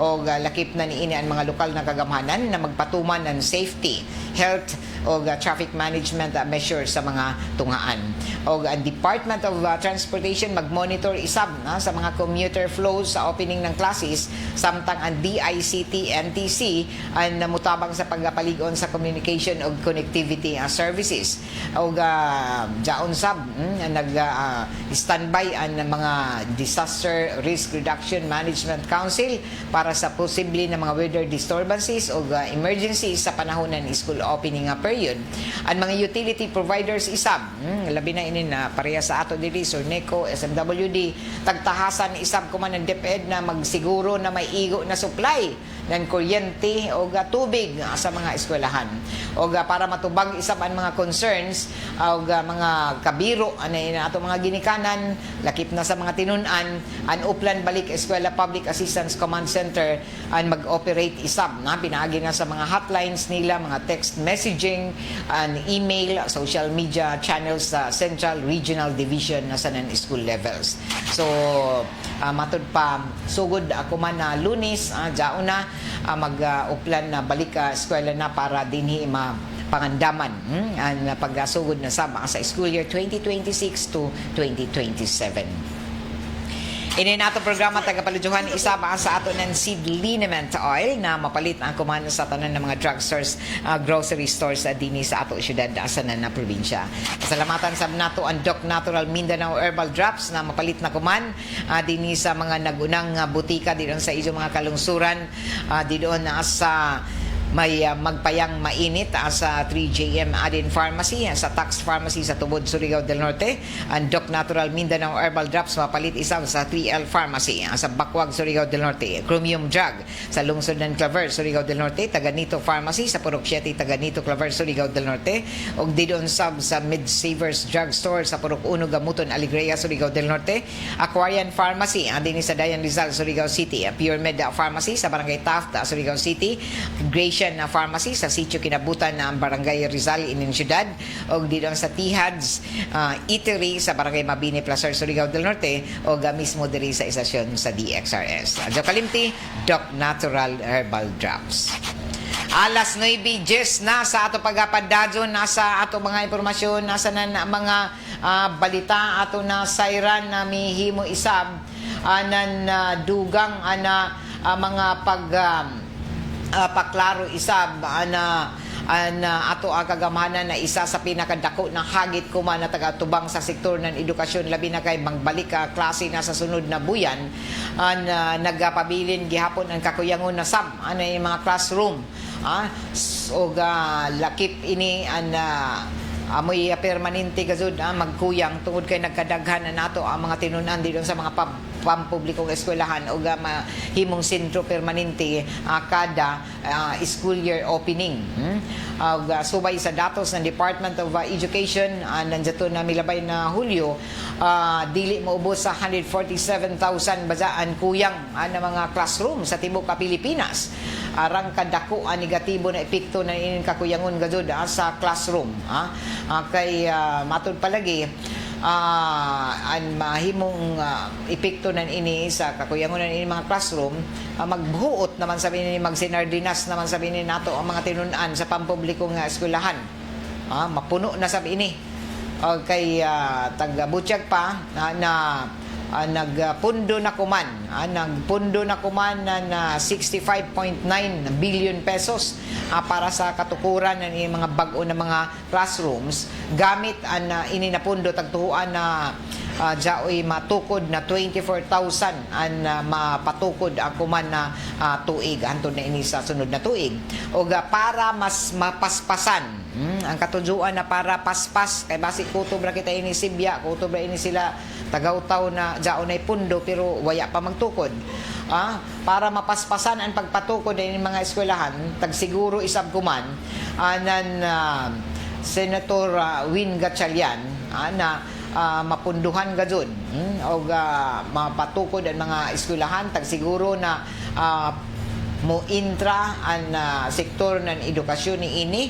o lakip na ni ini ang mga lokal na kagamhanan na magpatuman ng safety, health o traffic management measures sa mga tungaan. O ang Department of Transportation magmonitor isab sa mga commuter flows sa opening ng classes samtang ang DICT NTC ang namutabang sa pagpaligon sa communication o connectivity services. O jaon sab nag-standby ang mga Disaster Risk Reduction Management Council para sa posible na mga weather disturbances o emergencies sa panahon ng school opening period. Ang mga utility providers isab, labi na ini na pareha sa ato diri Sorneco, SMWD, tagtahasan isab ko man ng DepEd na magsiguro na may igo na supply ng kuryente o tubig sa mga eskwelahan. O para matubag isab ang mga concerns o mga kabiro na ato mga ginikanan, lakip na sa mga tinunan, ang uplan balik eskwela Public Assistance Command Center ang mag-operate isab na pinaagi na sa mga hotlines nila, mga text messaging, and email, social media channels sa Central Regional Division na sa non-school levels. So matud pa sugod ako man na Lunes jaon na mag-uplan na balik eskwela na para dinhi pangandaman ang pagsugod na sama sa school year 2026 to 2027. Ini nato programa tagapaluduhan isama sa ato ng seed liniment oil na mapalit ang kuman sa tanan ng mga drugstores, grocery stores dinhi sa ato syudad sa na probinsya. Pasalamatan sa nato ang Doc Natural Mindanao Herbal Drops na mapalit na kuman dinhi sa mga nagunang butika dito sa inyong mga kalungsuran dito sa may magpayang mainit sa 3JM Adin Pharmacy, sa Tax Pharmacy sa Tubod, Surigao del Norte. Ang Doc Natural Mindanao Herbal Drops mapalit isa sa 3L Pharmacy sa Bakwag, Surigao del Norte. Chromium Drug sa Lungsod ng Claver, Surigao del Norte. Taganito Pharmacy sa Purok 7, Taganito, Claver, Surigao del Norte. Og didon sab sa Mid-Savers Drug Store sa Purok 1, Gamuton, Alegria, Surigao del Norte. Aquarian Pharmacy din sa Dayan Rizal, Surigao City. Pure Med Pharmacy sa Barangay Taft, Surigao City. Gracia Christian na pharmacy sa sitio kinabutan ng Barangay Rizal in Ciudad o dito sa Tihads Eatery sa Barangay Mabini, Placer, Surigao del Norte o mismo diri sa istasyon sa DXRS. Adyo kalimti, Doc Natural Herbal Drops. Alas 9:10 na sa ato pagpapadadyon, nasa ato mga impormasyon, nasa na mga balita ato na sayran na mihimo isab anan dugang ana mga paklaro isab ana ato ang kagamanan na isa sa pinakadako na hagit kuman na tagatubang sa sektor ng edukasyon labi na kay magbalik ka klase na sa sunod na buyan nagapabilin gihapon ang kakuyangon na sab ano yung mga classroom o lakip ini amoy permanente gazud magkuyang tungod kay nagkadaghan na nato ang mga tinunan dito sa mga pampublikong eskwelahan o himong sentro permanente kada school year opening. Subay sa datos ng Department of Education nandiyato na milabay na Hulyo dili maubos sa 147,000 bazaan kuyang na mga classroom sa tibuok Pilipinas. Arang kadako ang negatibo na epekto na inin kakuyangon gazud sa classroom kay matud palagi ang mahimong epekto nan ini sa kakuyangon nan ini mga classroom magbuot naman sabi ni magsinardinas naman sabi ni nato ang mga tinunan sa pampublikong eskwelahan mapuno na sabi ini kay taga-Butchag pa nagpundo na kuman na 65.9 billion pesos para sa katukuran ng mga bag-o na mga classrooms gamit ang ininapundo tagtuhuan na jaoy matukod na 24,000 ang mapatukod ang kuman na tuig hantod na ini sa sunod na tuig o para mas mapaspasan ang katujuan na para paspas kay basi kutob ra kita ini Sibya kutob ra ini sila tagaw-taw na jaon ay pundo pero waya pa magtukod para mapaspasan ang pagpatukod ng mga eskwelahan tagsiguro isab kuman Senator Win Gatchalian na mapunduhan gajud o mapatukod ang mga eskwelahan tagsiguro na mo intra ang sektor ng edukasyon ni ini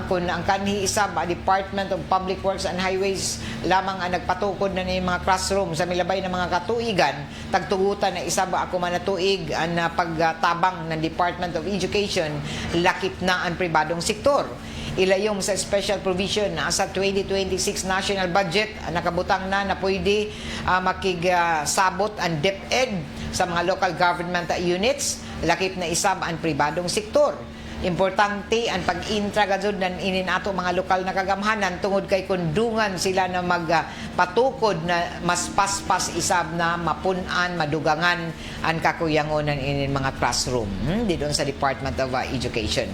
kung ang kanhi isab Department of Public Works and Highways lamang ang nagpatukod na ni mga classroom sa milabay ng mga katuigan tagtugutan na isab ako man na tuig ang pagtabang ng Department of Education lakip na ang pribadong sektor ilayong sa special provision sa 2026 national budget nakabutang na pwede makigsabot ang DepEd sa mga local government units lakip na isab ang pribadong sektor. Importante ang pag-intra gazud ng inin ato mga lokal na kagamhanan tungod kay kundungan sila na magpatukod na mas paspas isab na mapunan, madugangan ang kakuyangon ng inin mga classroom dito sa Department of Education.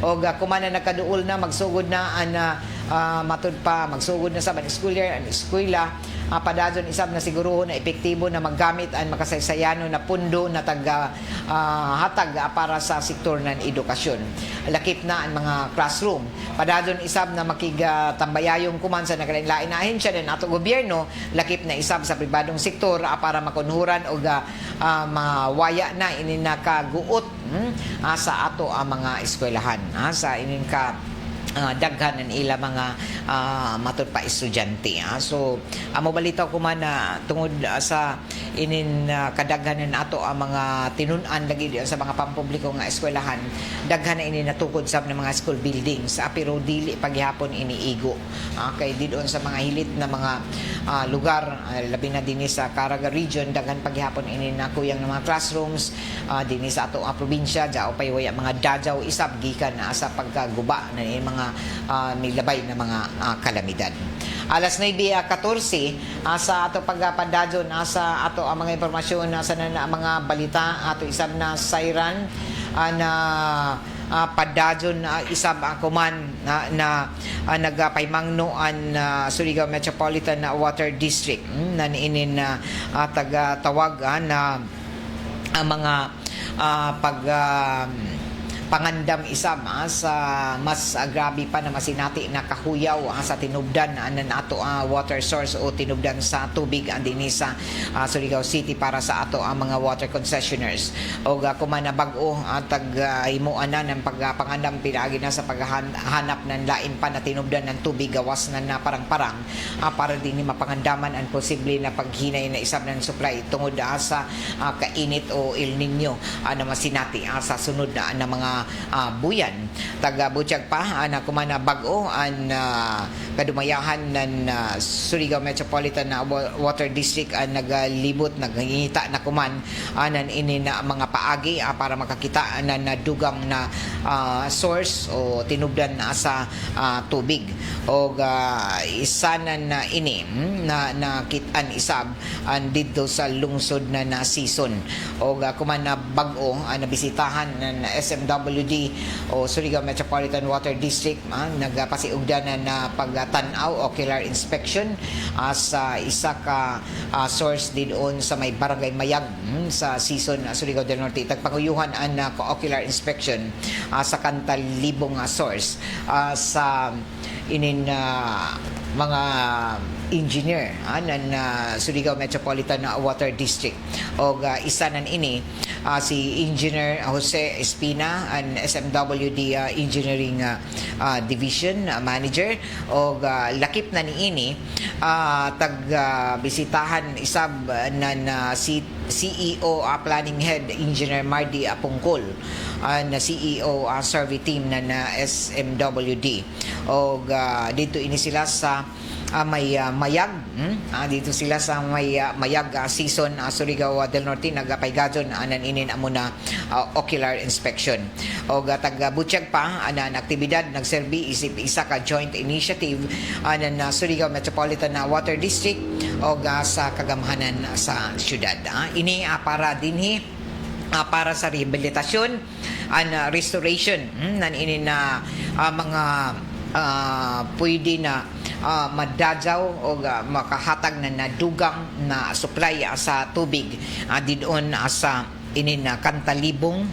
O kumana nakaduol na magsugod na ang matud pa magsugod na sa school year ang eskwela padadon isab na siguro na epektibo na maggamit ang makasaysayano na pundo na hatag para sa sektor ng edukasyon. Lakip na ang mga classroom. Padadon isab na makigatambayayong kuman sa naglain-lain na ahensya ng ato gobyerno, lakip na isab sa pribadong sektor para makunhuran o mawaya na ininakaguot sa ato ang mga eskwelahan sa ininka daghan ng ila mga matud pa estudyante so amo balita ko man tungod sa inin kadaghanan ato ang mga tinunan lagi sa mga pampubliko nga eskwelahan daghan na ini natukod sa mga school buildings pero dili paghapon iniigo kay didon sa mga hilit na mga lugar labi na dinhi sa Caraga region daghan paghapon ini nakuyang ng mga classrooms dinhi sa ato probinsya jao pay waya mga dajaw isab gikan sa pagkaguba na mga milabay na mga kalamidad. Alas 9:14 sa ato pagpadadyon sa ato ang mga impormasyon sa mga balita ato isab na sayran na padadyon isab ako man na nagapaymangno ang Surigao Metropolitan Water District na niinin taga-tawag na ang mga pangandam isab sa mas grabe pa na masinati na kahuyaw sa tinubdan na ato water source o tinubdan sa tubig dinhi sa Surigao City para sa ato mga water concessionaires. O kuman na bag-o tag himuan na ng pagpangandam pinagi na sa paghanap ng lain pa na tinubdan ng tubig gawas na parang-parang para din mapangandaman ang posible na paghinay na isab ng supply tungod sa kainit o El Nino na masinati sa sunod na mga buyan. Taga-butyag pa na kumana bag-o ang kadumayahan ng Surigao Metropolitan Water District naglibot, naghingita na kuman nan ini na mga paagi para makakita na dugang na source o tinubdan sa tubig. O isa na ini na kitan isab dito sa lungsod na season. O kuman na bag-o nabisitahan ng SMWD o Surigao Metropolitan Water District nagpasiugdanan na pagtanaw ocular inspection sa isa ka source din sa may barangay Mayag sa season Surigao del Norte. Tagpanguyuhan ang ocular inspection sa Kantalibong source sa inin mga engineer ng Surigao Metropolitan Water District. O isa nan ini si Engineer Jose Espina and SMWD Engineering Division Manager. O lakip na ni ini bisitahan isab ng CEO Planning Head Engineer Mardi Apungkol na CEO survey team na SMWD. O dito ini sila sa may Mayag dito sila sa may Mayag season Surigao del Norte nagapaygadon anan inin amo na ocular inspection. O taga-butyag pa anan aktibidad nagserbi isip isa ka joint initiative anan Surigao Metropolitan Water District o sa kagamhanan sa syudad. Ini para dinhi para sa rehabilitasyon and restoration nan ini na mga pwede na madadyaw o makahatag na nadugang na supply sa tubig didon sa inin na Kantalibong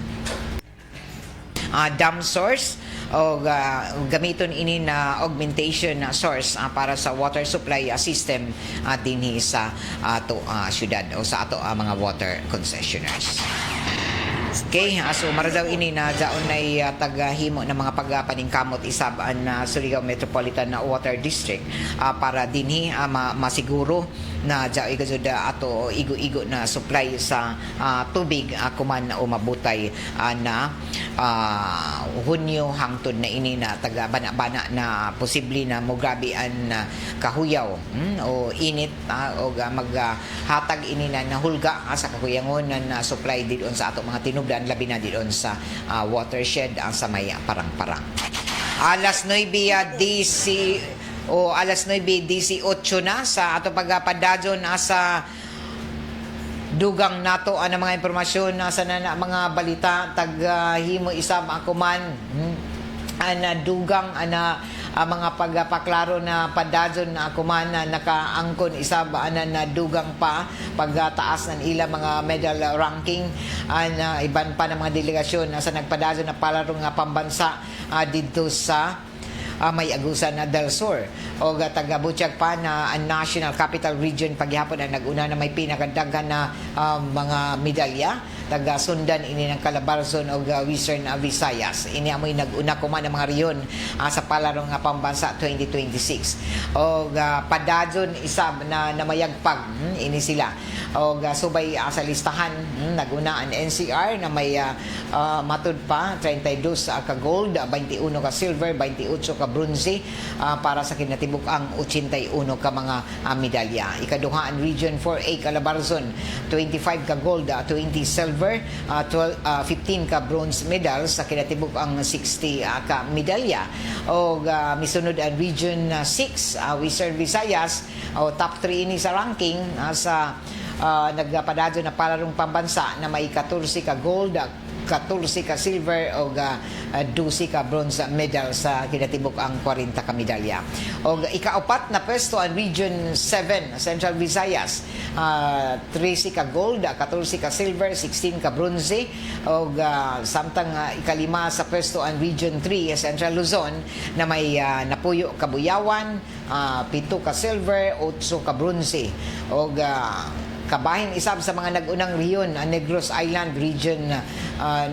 dam source o gamiton ini na augmentation source para sa water supply system dinhi sa ato syudad o sa ato mga water concessionaires. Okay, so maradaw ini na daon ay tagahimo ng mga pagpaningkamot isab ang Surigao Metropolitan Water District para dinhi masiguro na dai gazud ato igo-igo na supply sa tubig kuman umabutay na Hunyo hangtod na ini na taga bana-bana na posible na mograbe ang kahuyaw o init o maghatag ini na nahulga sa kahuyangon na supply didon sa ato mga tinubdan labi na didon sa watershed sa may parang-parang. Alas 9 alas 9:18 na sa ato pagpadadyon sa dugang nato ang mga impormasyon sa mga balita taghimo isab ako man ana dugang ana mga pagpaklaro na padadyon na ako man nakaangkon isab ana na dugang pa pagtaas ng ila mga medal ranking ana iban pa ng mga delegasyon sa nagpadadyon na palaro nga pambansa dito sa may agusan na Del Sur o taga-butyag pa na ang National Capital Region paghihapon na naguna na may pinakadaghan na mga medalya taga-sundan ini ng Calabarzon o Western Visayas. Ini amoy nag-una kuman ng mga riyon sa palarong nga pambansa 2026 o padadyon isab na namayagpag ini sila o subay sa listahan naguna ang NCR na may matud pa 32 ka gold, 21 ka silver, 28 ka bronze para sa kinatibuk ang 81 ka mga medalya. Ikaduha ang Region 4A Calabarzon 25 ka gold, 20 silver, 15 ka bronze medals sa kinatibuk ang 60 ka medalya. O misunod ang Region 6 Western Visayas o top 3 ini sa ranking sa nagpadadyo na palarong pambansa na may 14 ka gold, 14 ka silver o 12 ka bronze medal sa kinatibuk ang 40 ka medalya. O ikaapat na pwesto ang Region 7 Central Visayas, 13 ka gold, 14 ka silver, 16 ka bronze. O samtang ikalima sa pwesto ang Region 3 Central Luzon na may Napuyo ka Buyawan, 7 ka silver, 8 ka bronze. O kabahin isab sa mga nag-unang riyon ang Negros Island Region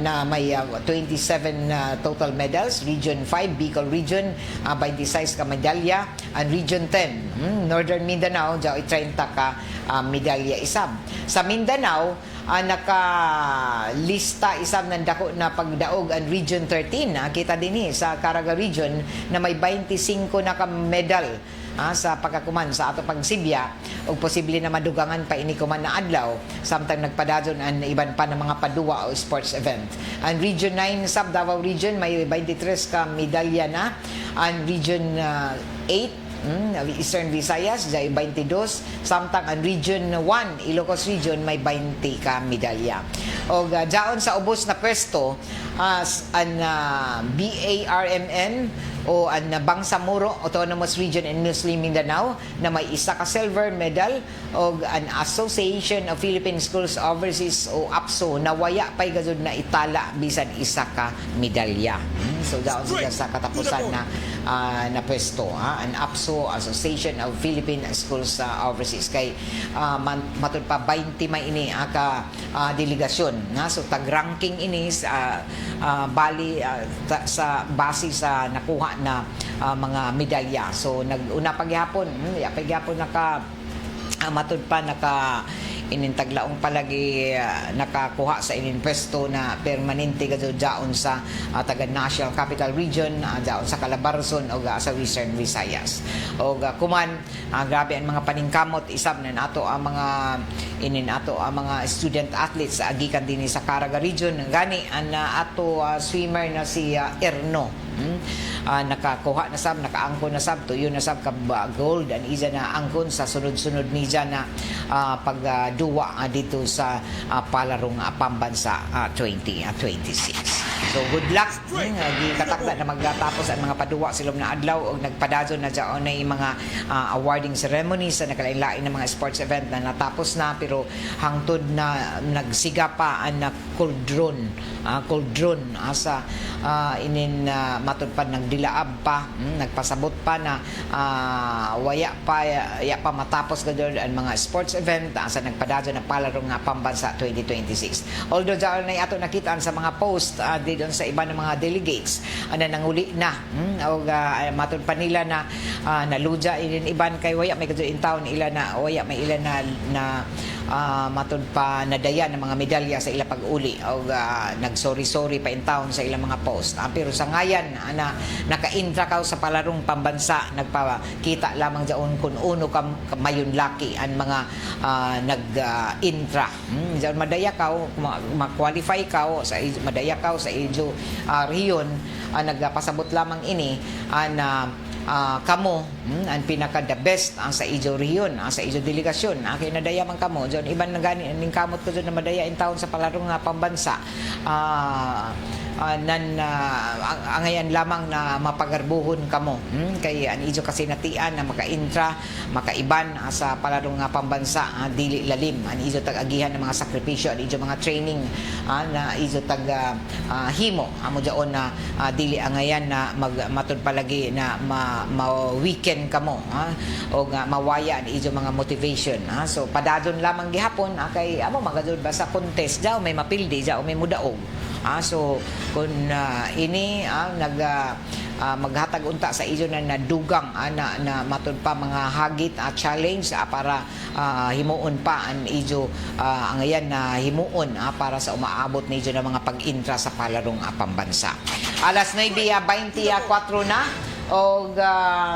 na may 27 total medals. Region 5 Bicol Region 26 ka medalya. Ang Region 10 Northern Mindanao 30 ka medalya isab. Sa Mindanao nakalista isab ng dako na pagdaog ang Region 13. Kita din sa Caraga Region na may 25 na ka medal sa pagkakuman sa ato pagsibya o posible na madugangan pa ini kuman na adlaw samtang nagpadadon ang iban pa ng mga padua o sports event. Ang Region 9 Sub Davao Region may 23 ka medalya na. Ang Region 8 Eastern Visayas may 22, samtang ang Region 1 Ilocos Region may 20 ka medalya. O daon sa ubos na pwesto ang BARMN o ang Bangsamoro Autonomous Region in Muslim Mindanao na may 1 ka silver medal, o ang Association of Philippine Schools Overseas o APSO na waya pay gazud na itala bisan 1 ka medalya. So daon sila sa katapusan na pwesto. Ang APSO, Association of Philippine Schools Overseas, kay matud pa 20 may ini ka delegasyon. So tag-ranking ini sa sa base sa nakuha na mga medalya. So nag-una pagyapon, matud pa inintaglaong palagi nakakuha sa ininpesto na permanente gadto daon sa taga National Capital Region, daon sa Calabarzon o sa Western Visayas. O kuman grabe ang mga paningkamot isab na nato ang mga student athletes sa agikan dinhi sa Caraga Region. Gani ang ato swimmer na si Erno. Nakakuha na sab, nakaangkon na sab, tuyo na sab ka gold and isa na angkon sa sunod-sunod niya na pagduwa dito sa palarong pambansa 2026. So good luck. Gikatakda na magtatapos ang mga paduwa silom na adlaw o nagpadadon na dyan na yung mga awarding ceremonies sa nakalain-lain ng mga sports event na natapos na, pero hangtod na nagsiga pa ang cauldron asa matud pa nagdilaab pa, nagpasabot pa na waya pa matapos gadol ang mga sports event asa nagpadadon na palarong pambansa 2026. Although dyan na ato nakitaan sa mga post doon sa iba ng mga delegates na nanguli na matud pa nila na naluja inin iban kay waya may kadto in town ila na waya may ila na matud pa nadaya ng mga medalya sa ila pag-uli o nagsorry pa in town sa ilang mga post. Pero sa ngayan na naka-intra ka sa palarong pambansa, nagpakita lamang dyan kung uno ka mayon laki ang mga nag-intra. Dyan madaya ka, ma-qualify ka sa madaya ka sa Ijo Riyon, nagpasabot lamang ini na kamo ang pinaka the best ang sa Ijo Riyon, sa Ijo delegasyon kay nadaya man kamo diyon iban na gani ning kamot ko na madaya in taon sa palarong pambansa angayan lamang na mapagarbuhon kamo kay ang Ijo kasi natian na maka-intra makaiban sa palarong pambansa dili lalim ang Ijo tag-agihan ng mga sakripisyo ang Ijo mga training na Ijo tag himo amo diyon na dili angayan na matud palagi na ma-weekend kamo o mawaya ni Ijo mga motivation so padadon lamang gihapon kay amo magadud ba sa contest daw may mapildi daw may mudaog so kung ini maghatag unta sa Ijo na nadugang na matud pa mga hagit challenge para himuon pa ang Ijo angayan na himuon para sa umaabot ni Ijo na mga pag-intra sa palarong pambansa. Alas 9:24 na o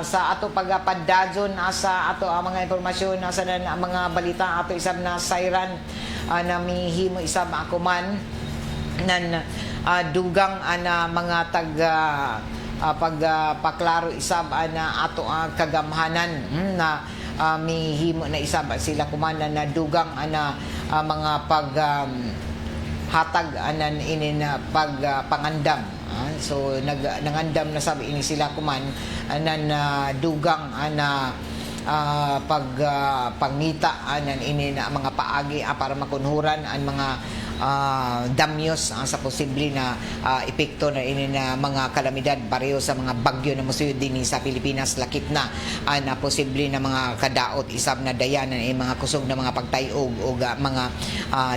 sa ato pagpadadyon sa ato ang mga impormasyon sa mga balita ato isab na siren na mihimo isab ako man nan dugang ana mga pagpaklaro isab na ato kagamhanan na mihimo na isab sila kuman na dugang ana mga hatag anan ini na pangandam. So nangandam na sabi ini sila kuman anan dugang ana pangita anan ini na mga paagi para makunhuran ang mga damyos sa posible na epekto na ini na mga kalamidad pareho sa mga bagyo na musuyod din sa Pilipinas lakip na na posible na mga kadaot isab na dayanan mga kusog na mga pagtayog o mga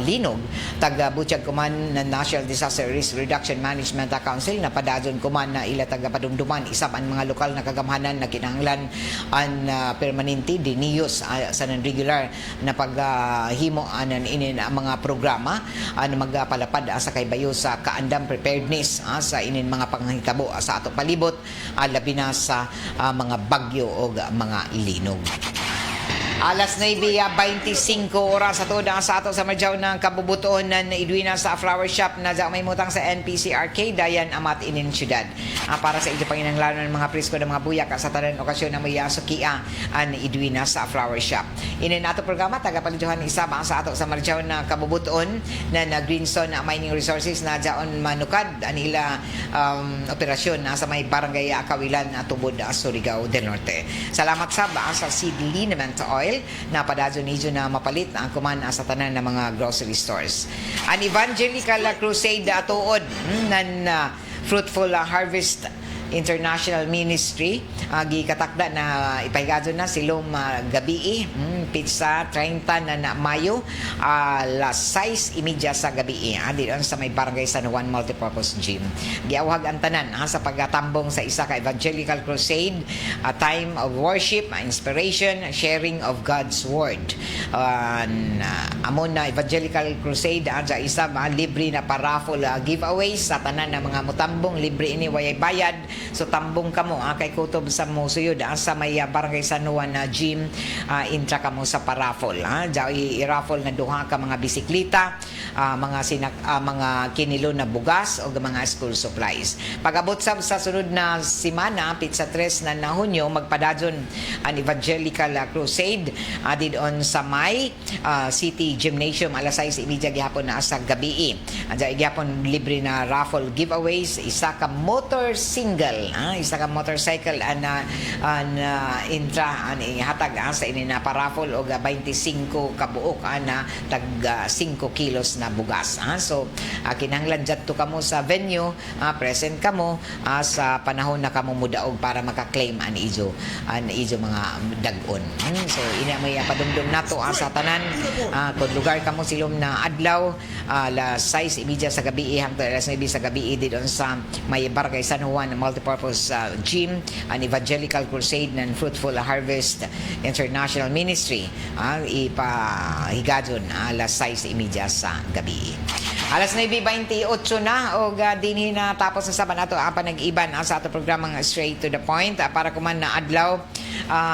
linog taga butyag kuman na National Disaster Risk Reduction Management Council na padadon kuman na ila taga padumduman isab ang mga lokal na kagamhanan na kinahanglan ang permanente diniyos sa non-regular na paghimo anan ini na mga programa magpalapad sa kaybayo sa kaandam preparedness sa inin mga panghitabo sa ato palibot labi na sa mga bagyo o mga linog. Alas 9:25 oras sa toda sa ato sa madyaw ng kabubutoon ng Edwina sa Flower Shop na may mutang sa NPC Arcade dayan amat inin syudad. Para sa inyo panginahanglanon ng mga presko ng mga buyak sa tanan okasyon na may sukia an Edwina sa Flower Shop. Inin ato programa tagapaliduhan isaba sa ato sa madyaw ng kabubutoon na Greenstone Mining Resources na jaon manukad anila operasyon sa may barangay Akawilan tubod Surigao del Norte. Salamat sa seed liniment oil na padadyo niyo na mapalit ang kumana sa tanan ng mga grocery stores. An Evangelical Crusade tuod nan Fruitful Harvest International Ministry gikatakda na ipahigado na silom gabi pizza 30 na Mayo alas 6:30 sa gabi diyon sa may barangay San Juan Multipurpose Gym. Giawhag ang tanan sa pagtambong sa isa ka Evangelical Crusade, a time of worship, inspiration, sharing of God's word. Amon na Evangelical Crusade sa isa libre na paraffle giveaways sa tanan ng mga mutambong libre ini wayay bayad. So tambong kamo kay kutob sa musuyod sa may barangay San Juan na gym intra kamo sa paraffle i-raffle na duha ka mga bisikleta mga kinilo na bugas o mga school supplies. Pag-abot sa sunod na semana pizza 3 na Hunyo magpadadyon ang Evangelical Crusade didon sa may City Gymnasium alas 6:30 gihapon na sa gabi. Gihapon libre na raffle giveaways isa ka isa ka motorcycle intra hatag sa ini na paraffle o 25 kabuok na tag 5 kilos na bugas. So kinahanglan jadto kamo sa venue present kamo sa panahon na kamo mudaog para maka-claim an ijo mga dag-on. So ina may padumdum nato sa tanan kung lugar kamo silom na adlaw alas 6:30 sa gabi hangtod alas 9 sa gabi didon sa may barangay San Juan Multipurpose Gym an Evangelical Crusade ng Fruitful Harvest International Ministry ipahigadon alas 6:30 sa gabi. Alas 9:28 na o dinhi na tapos na sa nato panag-iban sa ato programang Straight to the Point para kuman na adlaw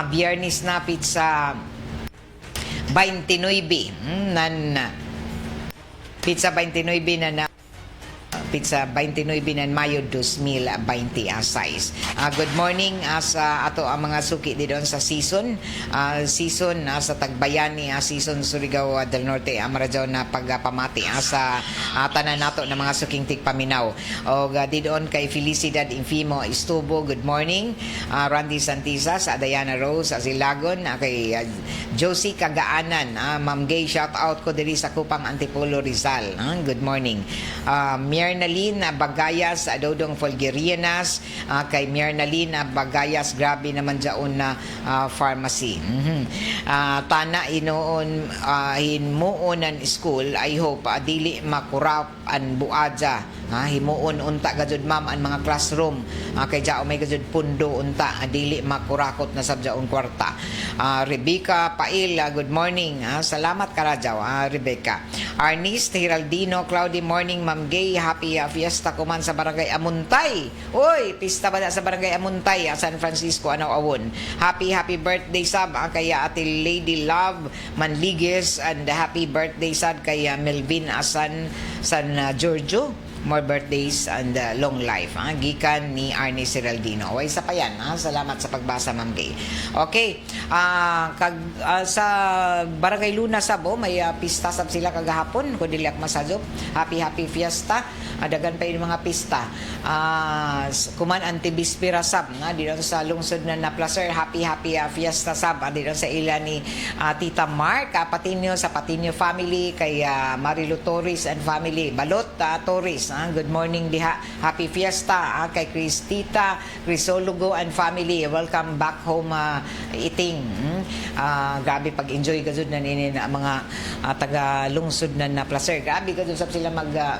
Biyernes na pizza 29 pizza 29 na pizza 29 na Mayo 2026. Good morning sa ato ang mga suki didon sa season sa Tagbayani season Surigao del Norte amarajaw na pagpamati sa tanan nato ng mga suking tigpaminaw o didon kay Felicidad Infimo Estubo good morning. Randy Santiza sa Diana Rose sa Silagon kay Josie Kagaanan Ma'am Gay shout out ko diri sa Kupang Antipolo Rizal. Good morning. Myrnalyn Bagayas Dodong Folgerianas kay Myrnalyn Bagayas grabe naman dyaon na pharmacy. Tana inoon hinmuonan school I hope dili makurap an buadja himuon unta gajud ma'am ang mga classroom kay jao may gajud pundo unta dili makurakot na sabjaon kwarta. Rebecca Pail good morning salamat karajaw Rebecca. Arnis Hiraldino Cloudy morning Ma'am Gay happy fiesta kuman sa barangay Amuntay. Oy, pista ba sa barangay Amuntay San Francisco awon. Happy birthday sab kay Ate Lady Love Manligues and happy birthday sad kay Melvin San Giorgio more birthdays and long life. Gikan ni Arnie Ciraldino. Way sa pa yan. Salamat sa pagbasa, Ma'am Gay. Okay. Sa Barangay Luna Sabo, may pista sab sila kagahapon. Kung dili ak masajop. Happy fiesta. Dagan pa yung mga pista. Kuman antibispira sab. Dito sa lungsod na Placer. Happy fiesta sab. Dito sa ila ni Tita Mark. Patinyo sa Patinyo family. Kay Marilu Torres and family. Balot Torres. Good morning diha. Happy fiesta. Kay Cristita Crisologo and family. Welcome back home eating. Grabe pag-enjoy gazud na nini na mga taga lungsod na Placer. Grabe gazud sab sila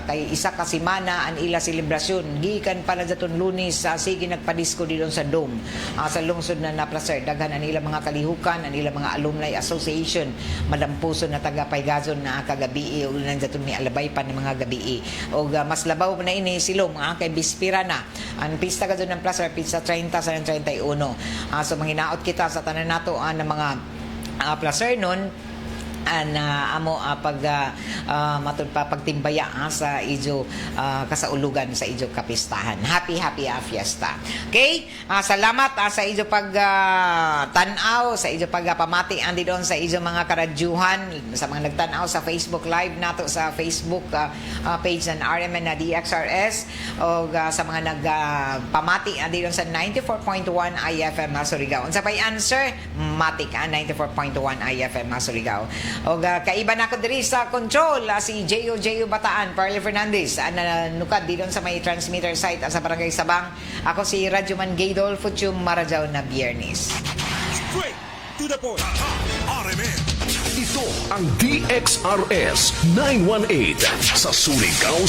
kay isa ka semana ang ila selebrasyon. Gikan pala daton Lunes sige nagpadisko dito sa Dome sa lungsod na Placer. Daghan ang ila mga kalihukan, ang ila mga alumni association, madampuson na taga Paygazon na kagabi o nandaton ni alabay pa ng mga gabi. O mas labaw na ini silong kay bispira na. Ang pista gazud ng Placer pizza 30 sa 31. So manghinaot kita sa tanan nato ng mga Placer nun amo matud pa pagtimbaya sa ijo kasaulugan sa ijo kapistahan. Happy fiesta. Okay? Salamat sa ijo pag tanaw, sa ijo pag pamati andi doon sa ijo mga karadyuhan, sa mga nagtanaw sa Facebook Live nato sa Facebook page ng RMN na DXRS o sa mga nagpamati andi doon sa 94.1 IFM Surigao. Unsa pay answer? Matik 94.1 IFM Surigao. O kaiba na ko diri sa control si J.O. Bataan, Parley Fernandez nukad dito sa may transmitter site sa Barangay Sabang. Ako si Radyoman Gaydol Futsum Marajaw na Biyernes. Straight to the point. RMN. Ito ang DXRS 918 sa Surigao